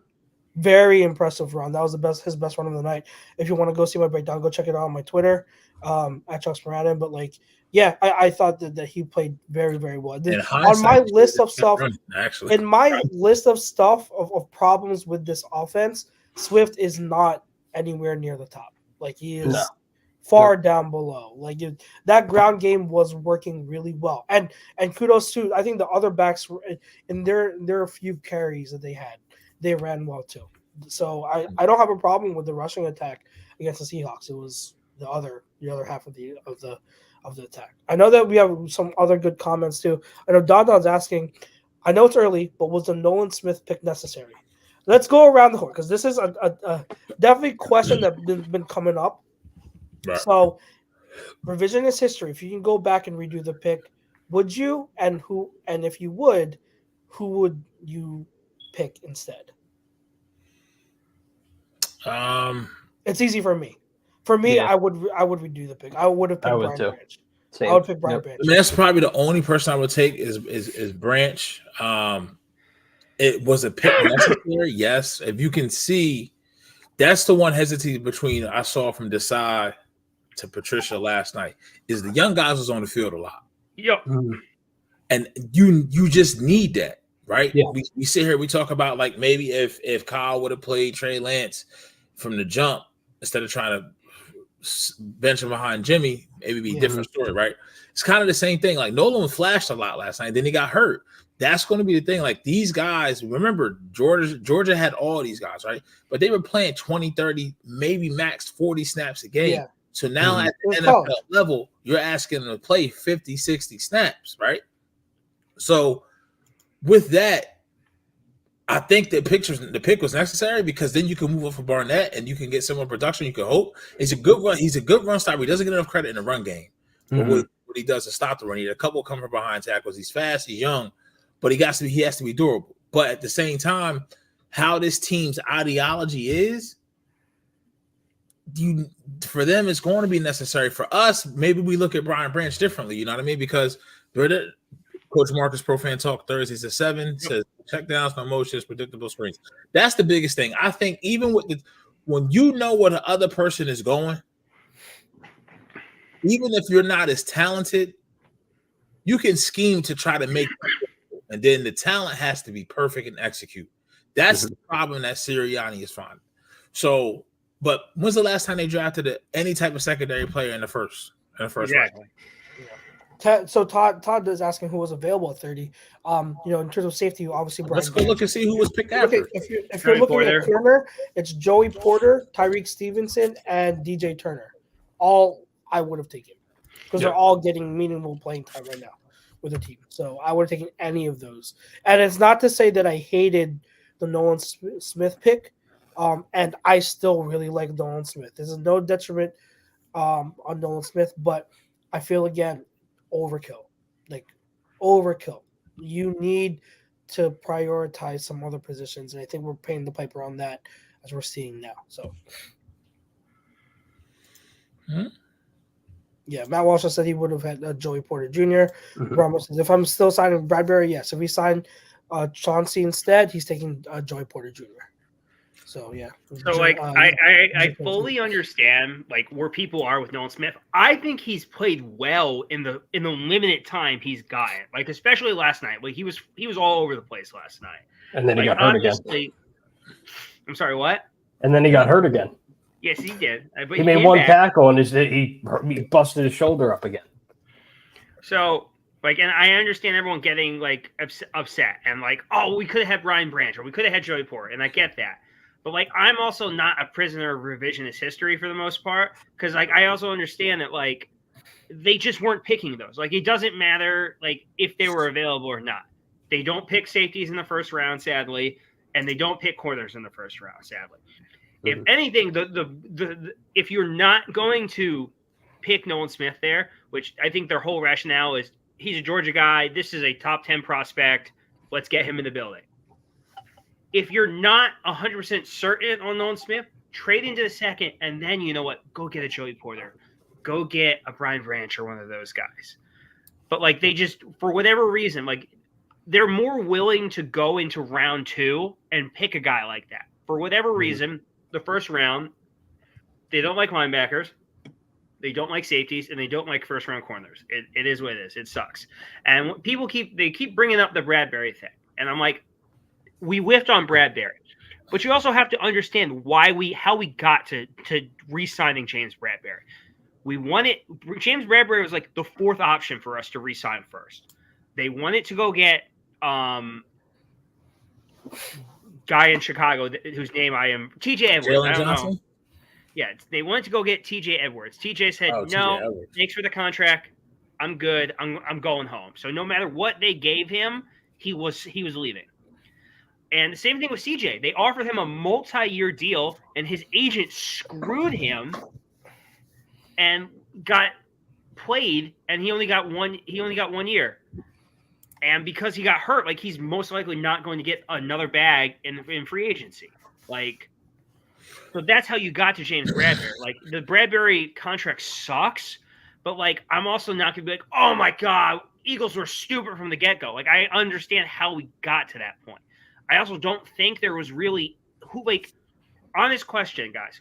Very impressive run. That was his best run of the night. If you want to go see my breakdown, go check it out on my Twitter at Chuck Moranin. But like, yeah, I thought that he played very, very well. On my list of stuff, in my list of stuff of problems with this offense, Swift is not anywhere near the top. Like, he is far down below. Like, that ground game was working really well, and kudos to, I think, the other backs in their few carries that they had. They ran well too. So I don't have a problem with the rushing attack against the Seahawks. It was the other half of the attack. I know that we have some other good comments too. I know Don's asking, I know it's early, but was the Nolan Smith pick necessary? Let's go around the horn, because this is a definitely question that's been coming up. Right. So, revisionist history. If you can go back and redo the pick, would you? And if you would, who would you pick instead? It's easy for me. For me, yeah. I would redo the pick. I would have picked Brian Branch. Same. I would pick Brian Branch. I mean, that's probably the only person I would take is Branch. It was a pick necessary, yes. If you can see, that's the one hesitation between I saw from Desai to Patricia last night is the young guys was on the field a lot. Yep. And you just need that. Right? Yeah. We sit here, we talk about, like, maybe if Kyle would have played Trey Lance from the jump instead of trying to bench him behind Jimmy, maybe it'd be a different story, right? It's kind of the same thing. Like, Nolan flashed a lot last night, then he got hurt. That's going to be the thing. Like, these guys, remember, Georgia had all these guys, right? But they were playing 20, 30, maybe max 40 snaps a game. Yeah. So now at the NFL level, you're asking them to play 50, 60 snaps, right? So with that, I think the pick was necessary, because then you can move up for Barnett and you can get some more production. You can hope. He's a good run stopper. He doesn't get enough credit in the run game. But what he does to stop the run, he had a couple come from behind tackles. He's fast, he's young, but he has to be durable. But at the same time, how this team's ideology is, for them, it's going to be necessary. For us, maybe we look at Brian Branch differently. You know what I mean? Because Coach Marcus Profan Talk Thursdays at 7 says check downs, no motions, predictable screens. That's the biggest thing. I think even with when you know where the other person is going, even if you're not as talented, you can scheme to try to make it, and then the talent has to be perfect and execute. That's the problem that Sirianni is finding. So, but when's the last time they drafted any type of secondary player in the first Exactly. round? So Todd is asking who was available at 30. In terms of safety, obviously Brian. Let's go look and see who was picked after. If you're looking at corner, it's Joey Porter, Tyreek Stevenson, and DJ Turner. All I would have taken because they're all getting meaningful playing time right now with the team. So I would have taken any of those. And it's not to say that I hated the Nolan Smith pick, and I still really like Nolan Smith. This is no detriment on Nolan Smith, but I feel again overkill. You need to prioritize some other positions, and I think we're paying the piper on that as we're seeing now. So. Yeah, Matt Walsh said he would have had Joey Porter Jr. Ramos says, if I'm still signing Bradbury, yes. If we sign Chauncey instead, he's taking Joey Porter Jr. So, yeah. So, I fully understand, where people are with Nolan Smith. I think he's played well in the limited time he's gotten. Especially last night. He was all over the place last night. And then he got hurt again. I'm sorry, what? And then he got hurt again. Yes, he did. But he made one tackle and he busted his shoulder up again. So, and I understand everyone getting upset and we could have had Brian Branch or we could have had Joey Porter, and I get that. But I'm also not a prisoner of revisionist history for the most part, because I also understand that they just weren't picking those. It doesn't matter if they were available or not. They don't pick safeties in the first round, sadly, and they don't pick corners in the first round, sadly. If anything, if you're not going to pick Nolan Smith there, which I think their whole rationale is he's a Georgia guy, this is a top 10 prospect, let's get him in the building. If you're not 100% certain on Nolan Smith, trade into the second, and then you know what? Go get a Joey Porter. Go get a Brian Branch or one of those guys. But they just, for whatever reason, they're more willing to go into round 2 and pick a guy like that. For whatever reason, the first round, they don't like linebackers, they don't like safeties, and they don't like first round corners. It is what it is. It sucks. And people keep bringing up the Bradbury thing, and I'm like, we whiffed on Bradbury, but you also have to understand how we got to re-signing James Bradbury. We wanted James Bradbury was the fourth option for us to re-sign first. They wanted to go get guy in Chicago whose name I am TJ Edwards. Jalen Johnson? Know. Yeah, they wanted to go get TJ Edwards. TJ said, "No, thanks for the contract. I'm good. I'm going home." So no matter what they gave him, he was leaving. And the same thing with CJ. They offered him a multi-year deal, and his agent screwed him and got played, and he only got 1 year. And because he got hurt, he's most likely not going to get another bag in free agency. So that's how you got to James Bradbury. The Bradbury contract sucks, but I'm also not going to be oh my God, Eagles were stupid from the get-go. I understand how we got to that point. I also don't think there was really honest question, guys.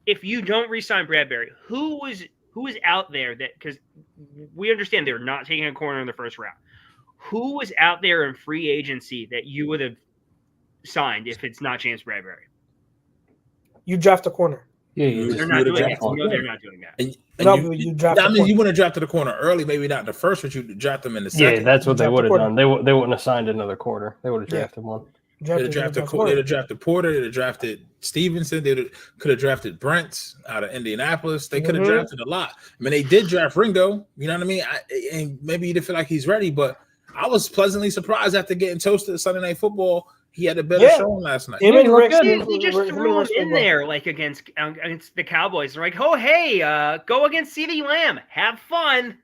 If you don't re-sign Bradbury, who is out there that, because we understand they're not taking a corner in the first round. Who was out there in free agency that you would have signed if it's not James Bradbury? You draft a corner. Yeah, they're not doing that. No, they're not doing that. You draft. You want to draft to the corner early, maybe not in the first, but you draft them in the second. Yeah, that's what they would have done. They wouldn't have signed another corner. They would have drafted one. They'd have drafted Porter. They'd have drafted Stevenson. They could have drafted Brent out of Indianapolis. They could have drafted a lot. I mean, they did draft Ringo. You know what I mean? And maybe you didn't feel like he's ready, but I was pleasantly surprised after getting toasted at Sunday Night Football. He had a better showing last night. They just threw him in there against the Cowboys. They're oh, hey, go against CeeDee Lamb. Have fun.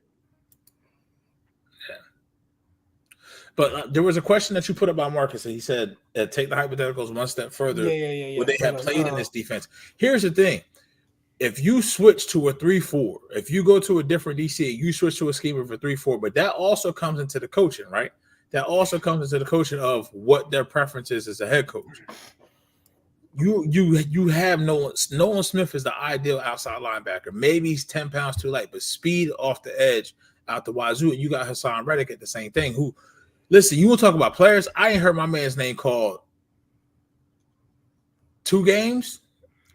Yeah. But there was a question that you put about Marcus, and he said, take the hypotheticals one step further. Would they have played in this defense? Here's the thing. If you switch to a 3-4, if you go to a different DC, you switch to a schema for 3-4, but that also comes into the coaching, right? that also comes into the coaching of what their preference is as a head coach. You have Nolan Smith is the ideal outside linebacker. Maybe he's 10 pounds too light, but speed off the edge out the wazoo. And you got Hassan Reddick at the same thing. Who, listen, you will talk about players. I ain't heard my man's name called 2 games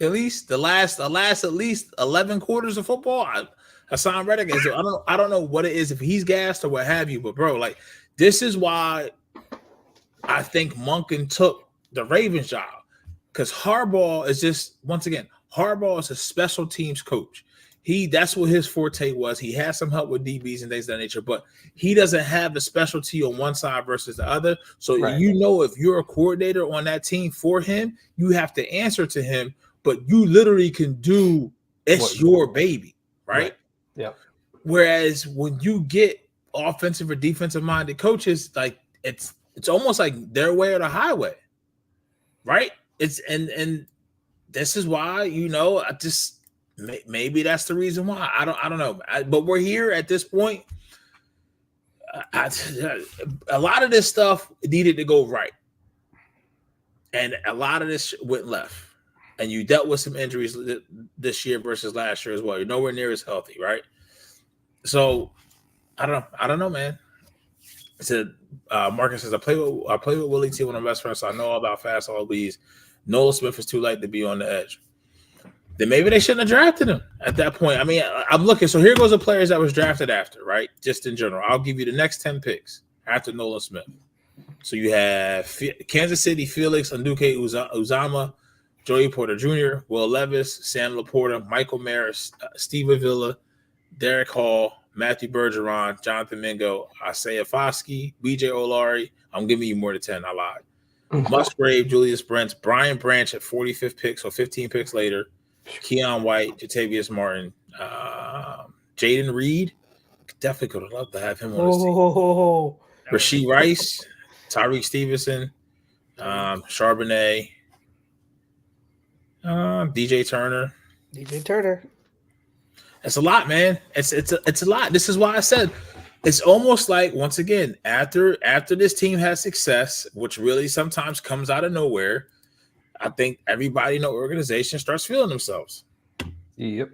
at least. The last at least 11 quarters of football. Hassan Reddick is. I don't know what it is, if he's gassed or what have you. But bro, like, this is why I think Monken took the Ravens job. Because Harbaugh is just, once again, Harbaugh is a special teams coach. That's what his forte was. He has some help with DBs and things of that nature, but he doesn't have the specialty on one side versus the other. So if you're a coordinator on that team for him, you have to answer to him, but you literally can do your baby, right? Yeah. Whereas when you get offensive or defensive minded coaches, like it's almost like their way or the highway, right? It's and this is why, I just maybe that's the reason why. I don't know, but we're here at this point. A lot of this stuff needed to go right, and a lot of this went left. And you dealt with some injuries this year versus last year as well. You're nowhere near as healthy, right? So I don't know, man. Marcus says I play with Willie T when I'm best friends, so I know all about fast LBs. Nolan Smith is too light to be on the edge. Then maybe they shouldn't have drafted him at that point. I mean, I'm looking. So here goes the players that was drafted after, right? Just in general. I'll give you the next 10 picks after Nolan Smith. So you have Kansas City, Felix Anduke Uzama, Joey Porter Jr., Will Levis, Sam Laporta, Michael Maris, Steve Avila, Derek Hall, Matthew Bergeron, Jonathan Mingo, Isaiah Foskey, BJ Olari. I'm giving you more than 10. I lied. Musgrave, Julius Brents, Brian Branch at 45th pick, so 15 picks later. Keon White, Jatavius Martin, Jaden Reed. Definitely could have loved to have him on his team. Rasheed Rice, Tyreek Stevenson, Charbonnet, DJ Turner. It's a lot, man. It's a lot. This is why I said it's almost like, once again, after this team has success, which really sometimes comes out of nowhere, I think everybody in the organization starts feeling themselves. Yep.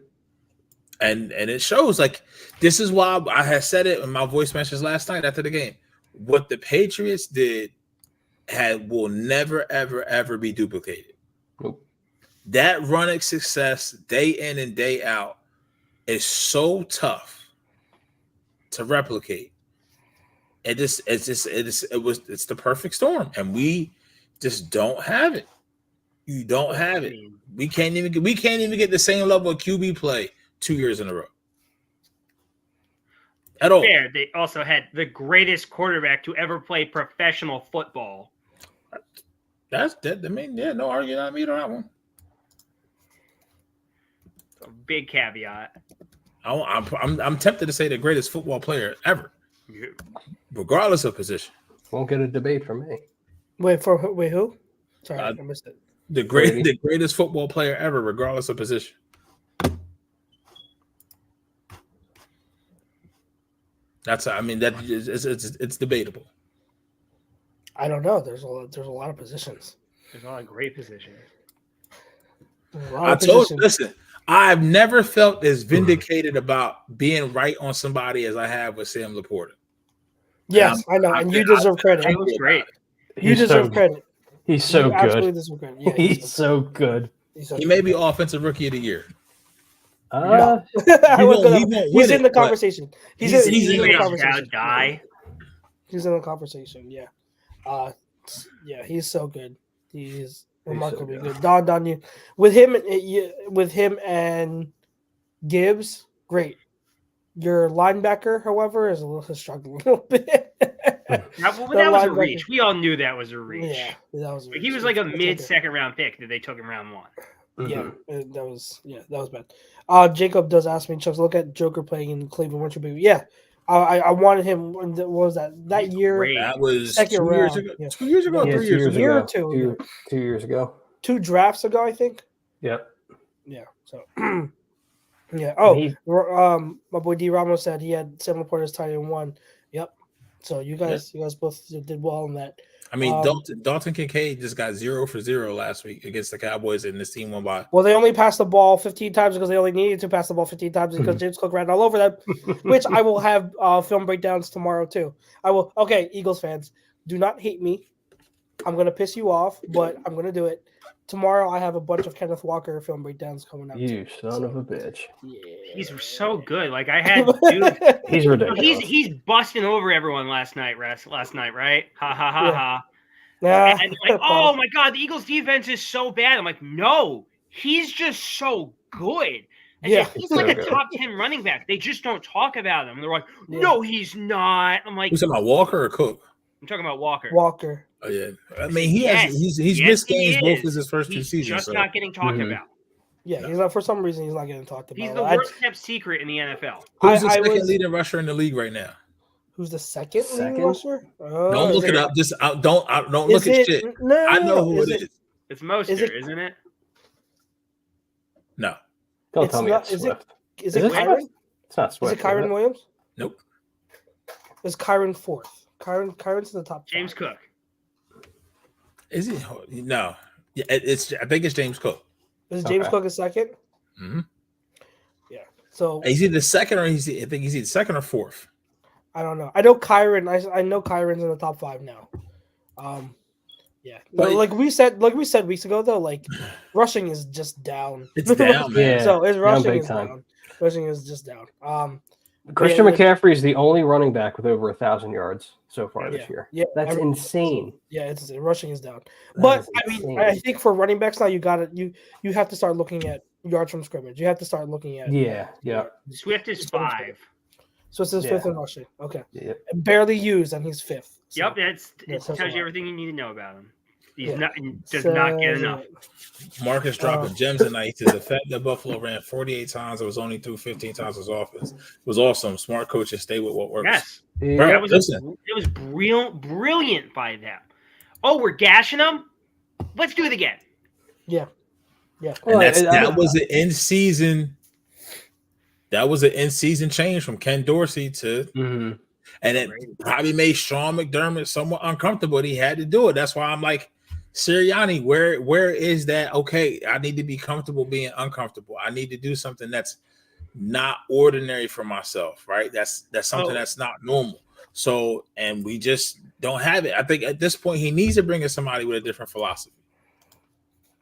And it shows. Like, this is why I had said it in my voice messages last night after the game. What the Patriots did will never, ever, ever be duplicated. Nope. That running success day in and day out is so tough to replicate. It's the perfect storm, and we just don't have it. You don't have it. We can't even get the same level of QB play 2 years in a row. At all. Fair. They also had the greatest quarterback to ever play professional football. That's that. I mean, yeah, no argument on me on that one. A big caveat. I'm tempted to say the greatest football player ever, regardless of position. Won't get a debate from me. Wait, who? Sorry, I missed it. The greatest football player ever, regardless of position. It's debatable. I don't know. There's a lot of positions. There's a lot of great positions. Listen, I've never felt as vindicated about being right on somebody as I have with Sam Laporta. Yes, I know, and you deserve credit. He was great. You deserve credit. He's so good. Absolutely deserve credit. Yeah, he's so good. He may be offensive rookie of the year. No. He's in the conversation. He's in the conversation. Guy. He's in the conversation. Yeah. Yeah, he's so good. He's remarkably good. Don, you with him and Gibbs, great. Your linebacker, however, is struggling a little bit. That was a reach. We all knew that was a reach. Yeah, that was. He was like a mid-second round pick that they took in round 1. Yeah, that was bad. Jacob does ask me, Chuck, look at Joker playing in Cleveland. What's your baby? Yeah, I wanted him. What was that year? Great. That was second 2 years ago. Yeah. 2 years ago, 3 years ago. A year or two. 2 years ago. 2 drafts ago, I think. Yep. Yeah. So. Yeah. Oh, my boy D Ramos said he had Sam Laporta as tight end 1. Yep. So you guys both did well in that. I mean, Dalton Kincaid just got 0 for 0 last week against the Cowboys, and this team won by. Well, they only passed the ball 15 times because they only needed to pass the ball 15 times because James Cook ran all over them, which I will have film breakdowns tomorrow too. I will. Okay, Eagles fans, do not hate me. I'm going to piss you off, but I'm going to do it. Tomorrow I have a bunch of Kenneth Walker film breakdowns coming out. You son of a bitch. Yeah. He's so good. Like I had dude, he's ridiculous. He's busting over everyone last night, right? Ha ha ha ha. Yeah. And like, oh my god, the Eagles defense is so bad. I'm like, no, he's just so good. And Yeah, he's like a top 10 running back. They just don't talk about him. They're like, no, he's not. I'm like, You talking about Walker or Cook? I'm talking about Walker. Walker. Oh yeah, I mean he's missed games both of his first 2 seasons. Just not getting talked about. Yeah, he's not, for some reason he's not getting talked about. He's the worst kept secret in the NFL. Who's the second leading rusher in the league right now? Who's the second leading rusher? Don't look it up. Just don't look at shit. No, I know who it is. It's Mostert, isn't it? No. Don't tell me it's Swift. Is it Kyron? It's not Swift. Is it Kyron Williams? Nope. Is Kyron fourth? Kyron's in the top. James 5. Cook. Is he? No. Yeah, I think it's James Cook. Is James Cook a second? Mm-hmm. Yeah. So is he the second or I think he's either second or fourth? I don't know. I know Kyron. I know Kyron's in the top 5 now. Yeah. But like we said weeks ago though, like rushing is just down. It's down, man. So his rushing is time. down. Rushing is just down. Christian McCaffrey is the only running back with over 1,000 yards so far this year. Yeah, that's insane. Yeah, it's rushing is down. But I mean, I think for running backs now, you have to start looking at yards from scrimmage. You have to start looking at Swift is 5. So it's his 5th in rushing. Okay, Yep. Barely used, and he's 5th. So, yep, it tells you everything you need to know about him. He does not get enough. Marcus dropping gems tonight. To the fact that Buffalo ran 48 times, it was only through 15 times his offense. It was awesome. Smart coaches stay with what works. Yes, Bro, it was brilliant by them. Oh, we're gashing them. Let's do it again. Yeah. And that was an in season. That was an in season change from Ken Dorsey to, and it probably made Sean McDermott somewhat uncomfortable. He had to do it. That's why I'm like, Sirianni, where is that? Okay, I need to be comfortable being uncomfortable. I need to do something that's not ordinary for myself, right? That's something that's not normal. So, and we just don't have it. I think at this point he needs to bring in somebody with a different philosophy.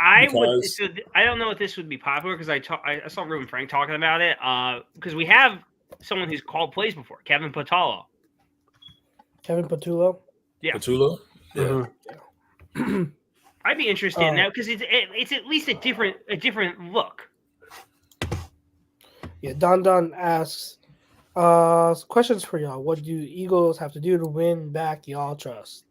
I don't know if this would be popular because I saw Ruben Frank talking about it because we have someone who's called plays before, Kevin Patullo. Kevin Patullo? Yeah. Patullo? Yeah. I'd be interested in that because it's at least a different look. Yeah, Don asks, questions for y'all. What do Eagles have to do to win back y'all trust?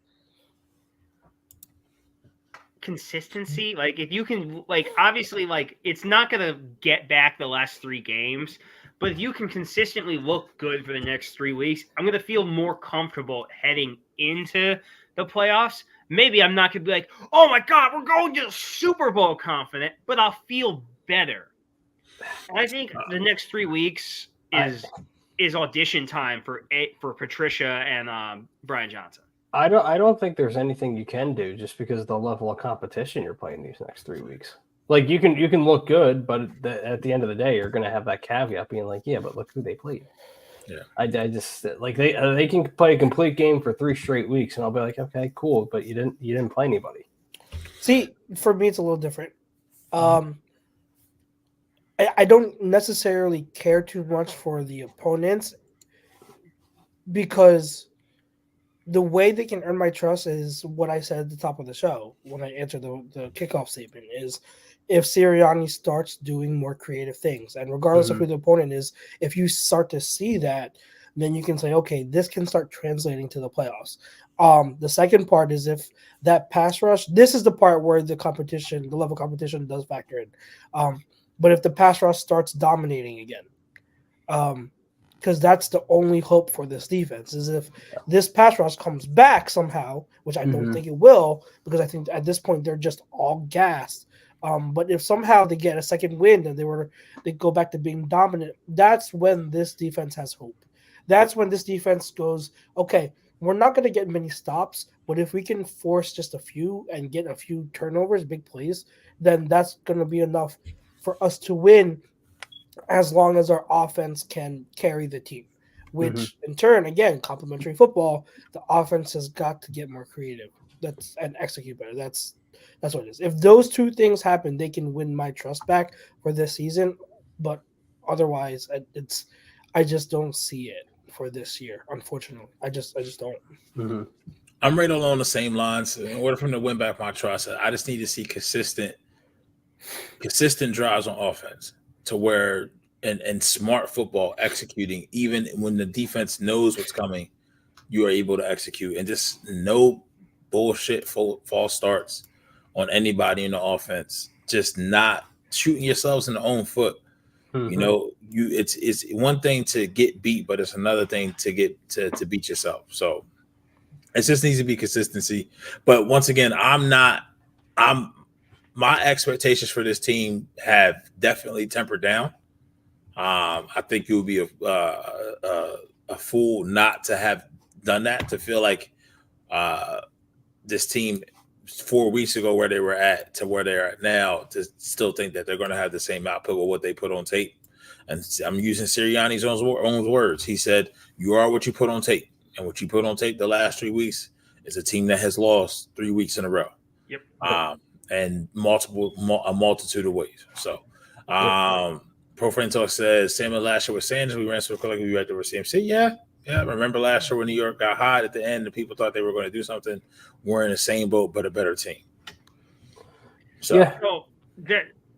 Consistency. Like if you can, like obviously, like it's not gonna get back the last 3 games, but if you can consistently look good for the next 3 weeks, I'm gonna feel more comfortable heading into the playoffs. Maybe I'm not gonna be like, oh my god, we're going to the Super Bowl confident, but I'll feel better. And I think the next 3 weeks is audition time for Patricia and Brian Johnson. I don't think there's anything you can do just because of the level of competition you're playing these next 3 weeks. Like you can look good, but at the end of the day, you're going to have that caveat being like, yeah, but look who they played. Yeah, I just like they can play a complete game for 3 straight weeks, and I'll be like, okay, cool, but you didn't play anybody. See, for me, it's a little different. I don't necessarily care too much for the opponents because the way they can earn my trust is what I said at the top of the show when I answered the kickoff statement is if Sirianni starts doing more creative things. And regardless of who the opponent is, if you start to see that, then you can say, okay, this can start translating to the playoffs. The second part is if that pass rush, this is the part where the level of competition does factor in. But if the pass rush starts dominating again, because that's the only hope for this defense is if this pass rush comes back somehow, which I don't think it will, because I think at this point they're just all gassed. But if somehow they get a second wind and they go back to being dominant, that's when this defense has hope. That's when this defense goes, okay, we're not going to get many stops, but if we can force just a few and get a few turnovers, big plays, then that's going to be enough for us to win as long as our offense can carry the team, which in turn, again, complementary football, the offense has got to get more creative. And execute better. That's what it is. If those two things happen, they can win my trust back for this season. But otherwise, I just don't see it for this year. Unfortunately, I just don't. I'm right along the same lines. In order for them to win back my trust, I just need to see consistent drives on offense to where and smart football executing, even when the defense knows what's coming, you are able to execute, and just no bullshit false starts on anybody in the offense. Just not shooting yourselves in the own foot. You know, it's one thing to get beat, but it's another thing to get to beat yourself. So it just needs to be consistency. But once again, my expectations for this team have definitely tempered down. I think you would be a fool not to have done that, to feel like this team 4 weeks ago where they were at to where they're at now, to still think that they're going to have the same output with what they put on tape. And I'm using Sirianni's own words. He said, "You are what you put on tape." And what you put on tape the last 3 weeks is a team that has lost 3 weeks in a row. Yep. And a multitude of ways. So, Pro Friend Talk says, same as last year with Sanders, we ran so quick, we had to receive CMC. Yeah. Remember last year when New York got hot at the end and people thought they were going to do something? We're in the same boat, but a better team. So,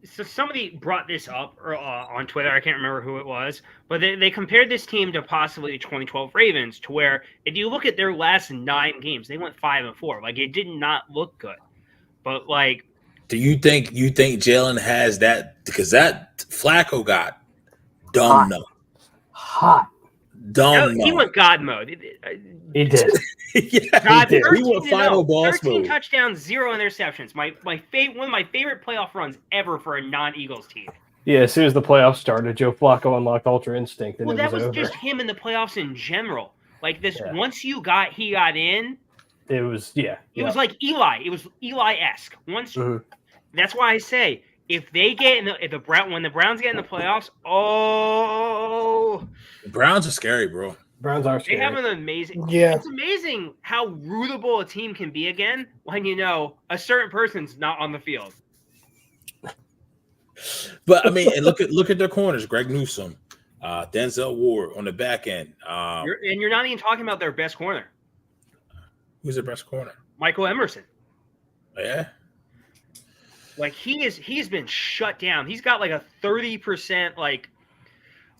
So somebody brought this up on Twitter. I can't remember who it was, but they compared this team to possibly the 2012 Ravens, to where if you look at their last 9 games, they went 5-4. Like, it did not look good. But like, do you think Jalen has that? Because that Flacco got dumb. He went God mode. He did. God, he went final boss 13 mode. touchdowns, 0 interceptions. One of my favorite playoff runs ever for a non-Eagles team. Yeah, as soon as the playoffs started, Joe Flacco unlocked Ultra Instinct, and that was over. just him in the playoffs in general. Like this, once he got in, it was It was like Eli. It was Eli-esque. That's why I say if they get when the Browns get in the playoffs, the Browns are scary, bro. Browns are scary. They have an amazing. Yeah, it's amazing how rootable a team can be again when you know a certain person's not on the field. But I mean, and look at their corners: Greg Newsome, Denzel Ward on the back end. You're not even talking about their best corner. Who's their best corner? Michael Emerson. Yeah. Like he's been shut down. He's got like a 30% like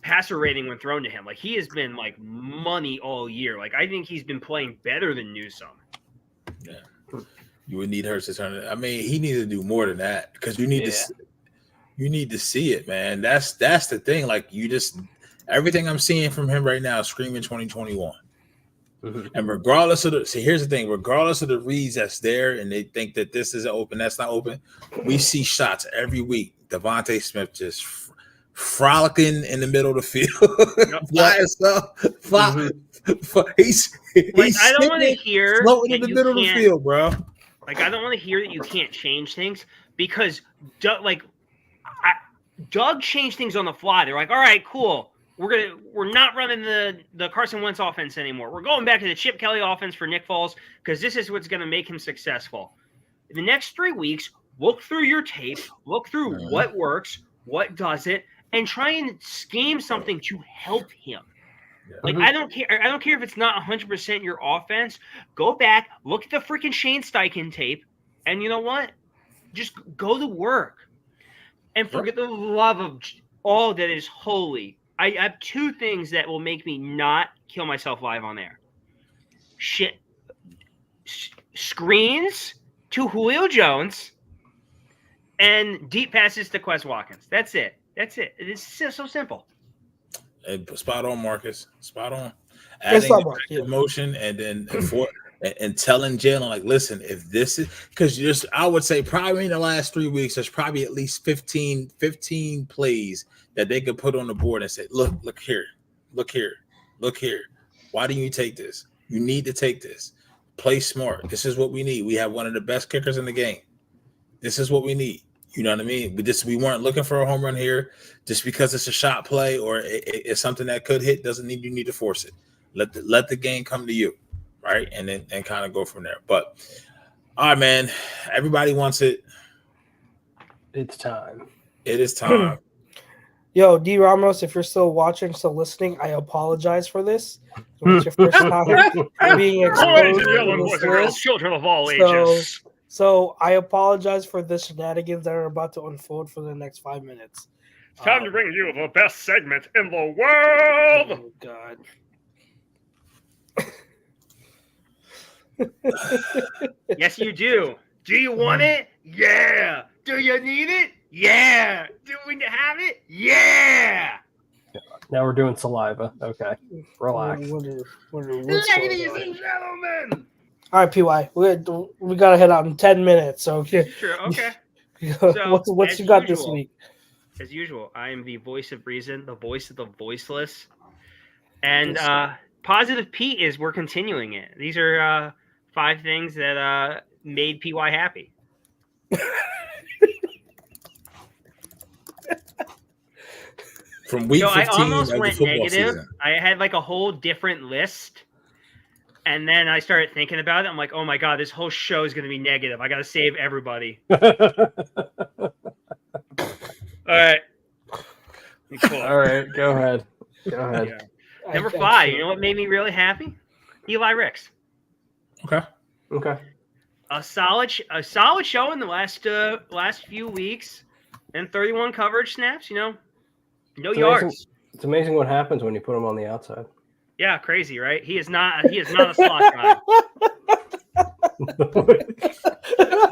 passer rating when thrown to him. Like he has been like money all year. Like I think he's been playing better than Newsome. Yeah. You would need Hurts to turn it. I mean, he needs to do more than that, because you need to see it, man. That's the thing. Like everything I'm seeing from him right now is screaming 2021. And regardless of here's the thing, regardless of the reads that's there and they think that this is open, that's not open, we see shots every week. Devontae Smith just frolicking in the middle of the field. By himself. He's I don't want to hear floating in the middle of the field, bro. Like I don't want to hear that you can't change things, because Doug changed things on the fly. They're like, all right, cool. We're not running the Carson Wentz offense anymore. We're going back to the Chip Kelly offense for Nick Foles, because this is what's going to make him successful. In the next 3 weeks, look through your tape, look through what works, what doesn't, and try and scheme something to help him. Like I don't care if it's not 100% your offense. Go back, look at the freaking Shane Steichen tape, and you know what? Just go to work and forget the love of all that is holy. I have 2 things that will make me not kill myself live on air. Screens to Julio Jones and deep passes to Quez Watkins. That's it. It's so simple. Spot on, Marcus. Spot on. Adding motion and then and telling Jalen, like, listen, if this is, because I would say probably in the last 3 weeks, there's probably at least 15 plays that they could put on the board and say, look here. Why didn't you take this? You need to take this. Play smart. This is what we need. We have one of the best kickers in the game. This is what we need. You know what I mean? We weren't looking for a home run here. Just because it's a shot play or it's something that could hit doesn't mean you need to force it. Let the game come to you, right? And then kind of go from there. But all right, man. Everybody wants it. It's time. It is time. Yo, D. Ramos, if you're still watching, still listening, I apologize for this. It's your first time being exposed to this list. Children of all ages. So I apologize for the shenanigans that are about to unfold for the next 5 minutes. It's time to bring you the best segment in the world. Oh, God. Yes, you do. Do you want it? Yeah. Do you need it? Yeah. Do we have it? Yeah. Now we're doing saliva. Okay. Relax. Ladies and gentlemen. All right, PY. We got to head out in 10 minutes. So Sure. Okay. So, what's you got this week? As usual, I am the voice of reason, the voice of the voiceless. And Positive Pete is we're continuing it. These are 5 things that made PY happy. From week 15 I almost of the went football negative. season. I had like a whole different list. And then I started thinking about it. I'm like, oh my God, this whole show is going to be negative. I got to save everybody. All right. Cool. All right, go ahead. Yeah. Number 5, you know what made me really happy? Eli Ricks. Okay. A solid show in the last few weeks, and 31 coverage snaps. No yards. It's amazing what happens when you put him on the outside. Yeah, crazy, right? He is not a slot guy.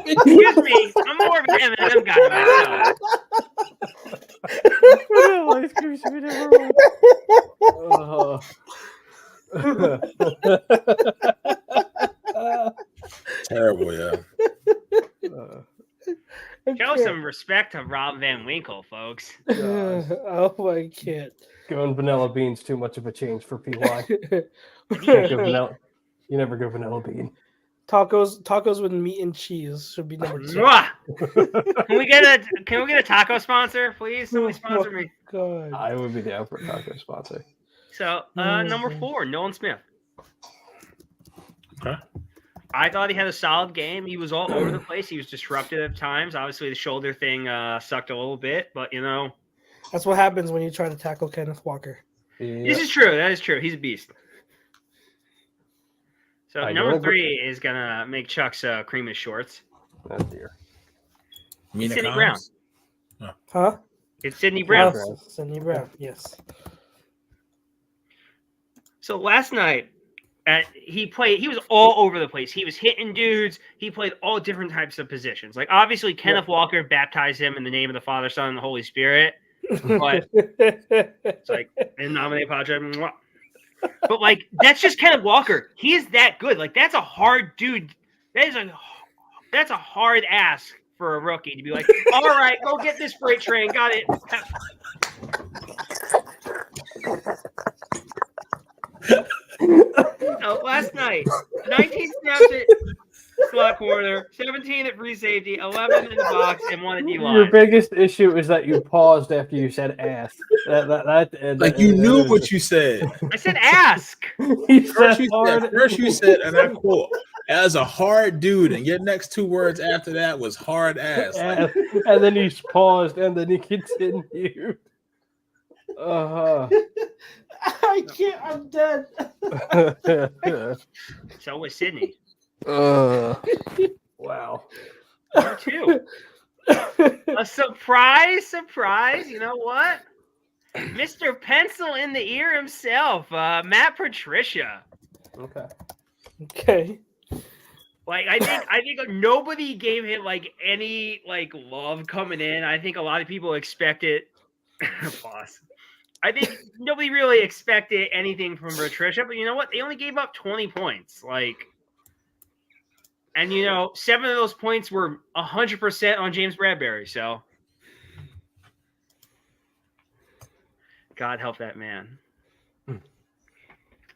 Excuse me, I'm more of an M&M guy myself. Terrible, yeah. Show some respect to Rob Van Winkle, folks. Oh, I can't. Going vanilla bean's too much of a change for PY. You never go vanilla bean. Tacos with meat and cheese should be number 2. Can we get a taco sponsor, please? Somebody sponsor me. God. I would be down for a taco sponsor. So number 4, Nolan Smith. Okay. I thought he had a solid game. He was all over the place. He was disruptive at times. Obviously, the shoulder thing sucked a little bit, but that's what happens when you try to tackle Kenneth Walker. Yep. This is true. That is true. He's a beast. So number 3 is gonna make Chuck's cream his shorts. Oh dear. Sidney Brown. Oh. Huh? It's Sidney Brown. Sidney Brown. Yes. So last night, he was all over the place. He was hitting dudes. He played all different types of positions. Like obviously, Kenneth Walker baptized him in the name of the Father, Son, and the Holy Spirit. But it's like in nomine Padre. But like that's just Kenneth Walker. He is that good. Like that's a hard dude. That's a hard ask for a rookie to be like, all right, go get this freight train. Got it. Last night, 19 snaps at slot corner, 17 at free safety, 11 in the box, and 1 at D-line. Your biggest issue is that you paused after you said ass. You knew what you said. I said ask. First you said, and I quote, as a hard dude, and your next 2 words after that was hard ass. And then he paused, and then he continued. I can't. I'm dead. So was Sydney. Wow. Number 2. A surprise. You know what? Mr. Pencil in the Ear himself, Matt Patricia. Okay. Like I think nobody gave him like any like love coming in. I think a lot of people expected boss. I think nobody really expected anything from Patricia, but you know what? They only gave up 20 points. And 7 of those points were 100% on James Bradbury. So, God help that man.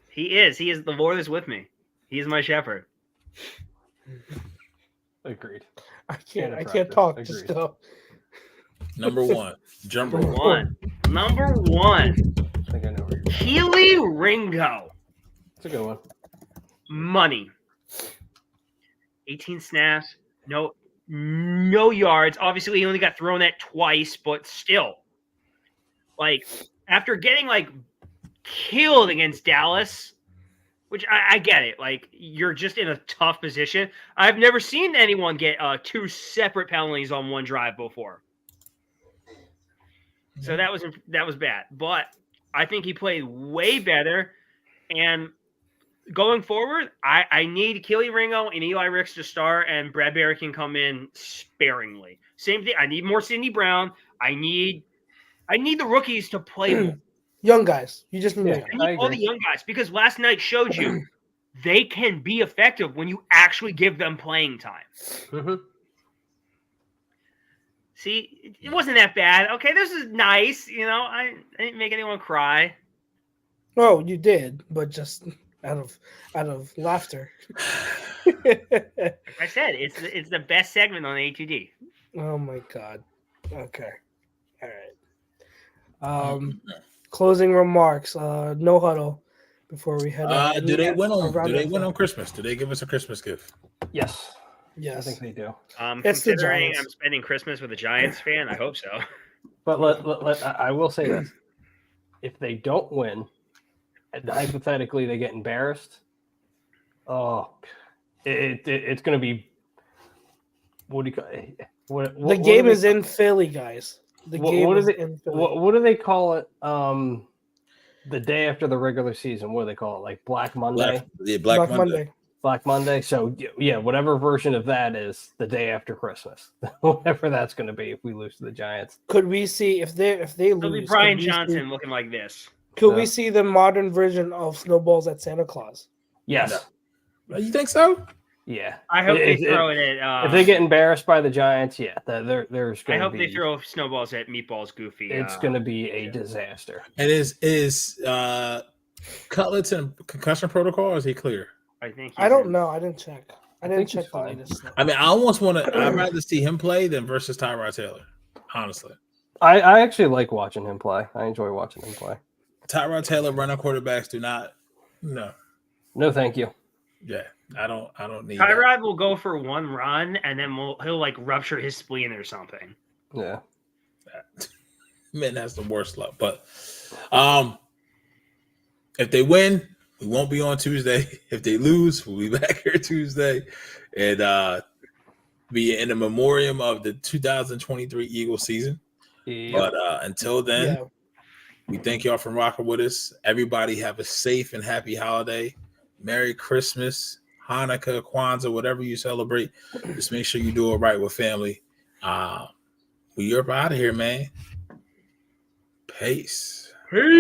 He is. The Lord is with me. He's my shepherd. Agreed. I can't talk. Agreed. Just go. Number one. Number one. I think I know where you're going. Keely Ringo. That's a good one. Money. 18 snaps. No yards. Obviously, he only got thrown at twice, but still. Like, after getting, like, killed against Dallas, which I get it. Like, you're just in a tough position. I've never seen anyone get 2 separate penalties on one drive before. So that was bad. But I think he played way better. And going forward, I need Keely Ringo and Eli Ricks to start, and Bradbury can come in sparingly. Same thing. I need more Sidney Brown. I need the rookies to play more. Young guys. You just need I need all the young guys, because last night showed you they can be effective when you actually give them playing time. Mm-hmm. See, it wasn't that bad. Okay, this is nice. You know, I didn't make anyone cry. Oh, you did, but just out of laughter. Like I said, it's the best segment on ATD. Oh my god. Okay. All right. Closing remarks. No huddle before we head out. Do they win on Christmas? Do they give us a Christmas gift? Yes. Yes. I think they do. Considering I'm spending Christmas with a Giants fan, I hope so. But I will say this. If they don't win, and hypothetically they get embarrassed, it's going to be what do you call it? The game is in Philly, guys. The game is in Philly. What do they call it? The day after the regular season, what do they call it? Like Black Monday? Black Monday. Black Monday. So yeah, whatever version of that is the day after Christmas, whatever that's going to be. If we lose to the Giants, could we see if they It'll lose? be Brian Johnson looking like this. Could we see the modern version of Snowballs at Santa Claus? Yes. No. You think so? Yeah. I hope they throw it at. If they get embarrassed by the Giants, yeah, there's going to be. I hope they throw snowballs at Meatballs Goofy. It's going to be a disaster. And is Cutlets in concussion protocol, or is he clear? I don't know. I didn't check. I didn't check the latest. I mean, I almost want to. I'd rather see him play than versus Tyrod Taylor. Honestly, I actually like watching him play. I enjoy watching him play. Tyrod Taylor running quarterbacks do not. No, thank you. Yeah, I don't need. Tyrod will go for one run and then he'll like rupture his spleen or something. Yeah, man, that's the worst luck. But if they win, we won't be on Tuesday. If they lose, we'll be back here Tuesday, and be in the memoriam of the 2023 Eagles season. Yep. But until then, we thank y'all for rocking with us. Everybody have a safe and happy holiday. Merry Christmas, Hanukkah, Kwanzaa, whatever you celebrate. Just make sure you do it right with family. We are up out of here, man. Peace.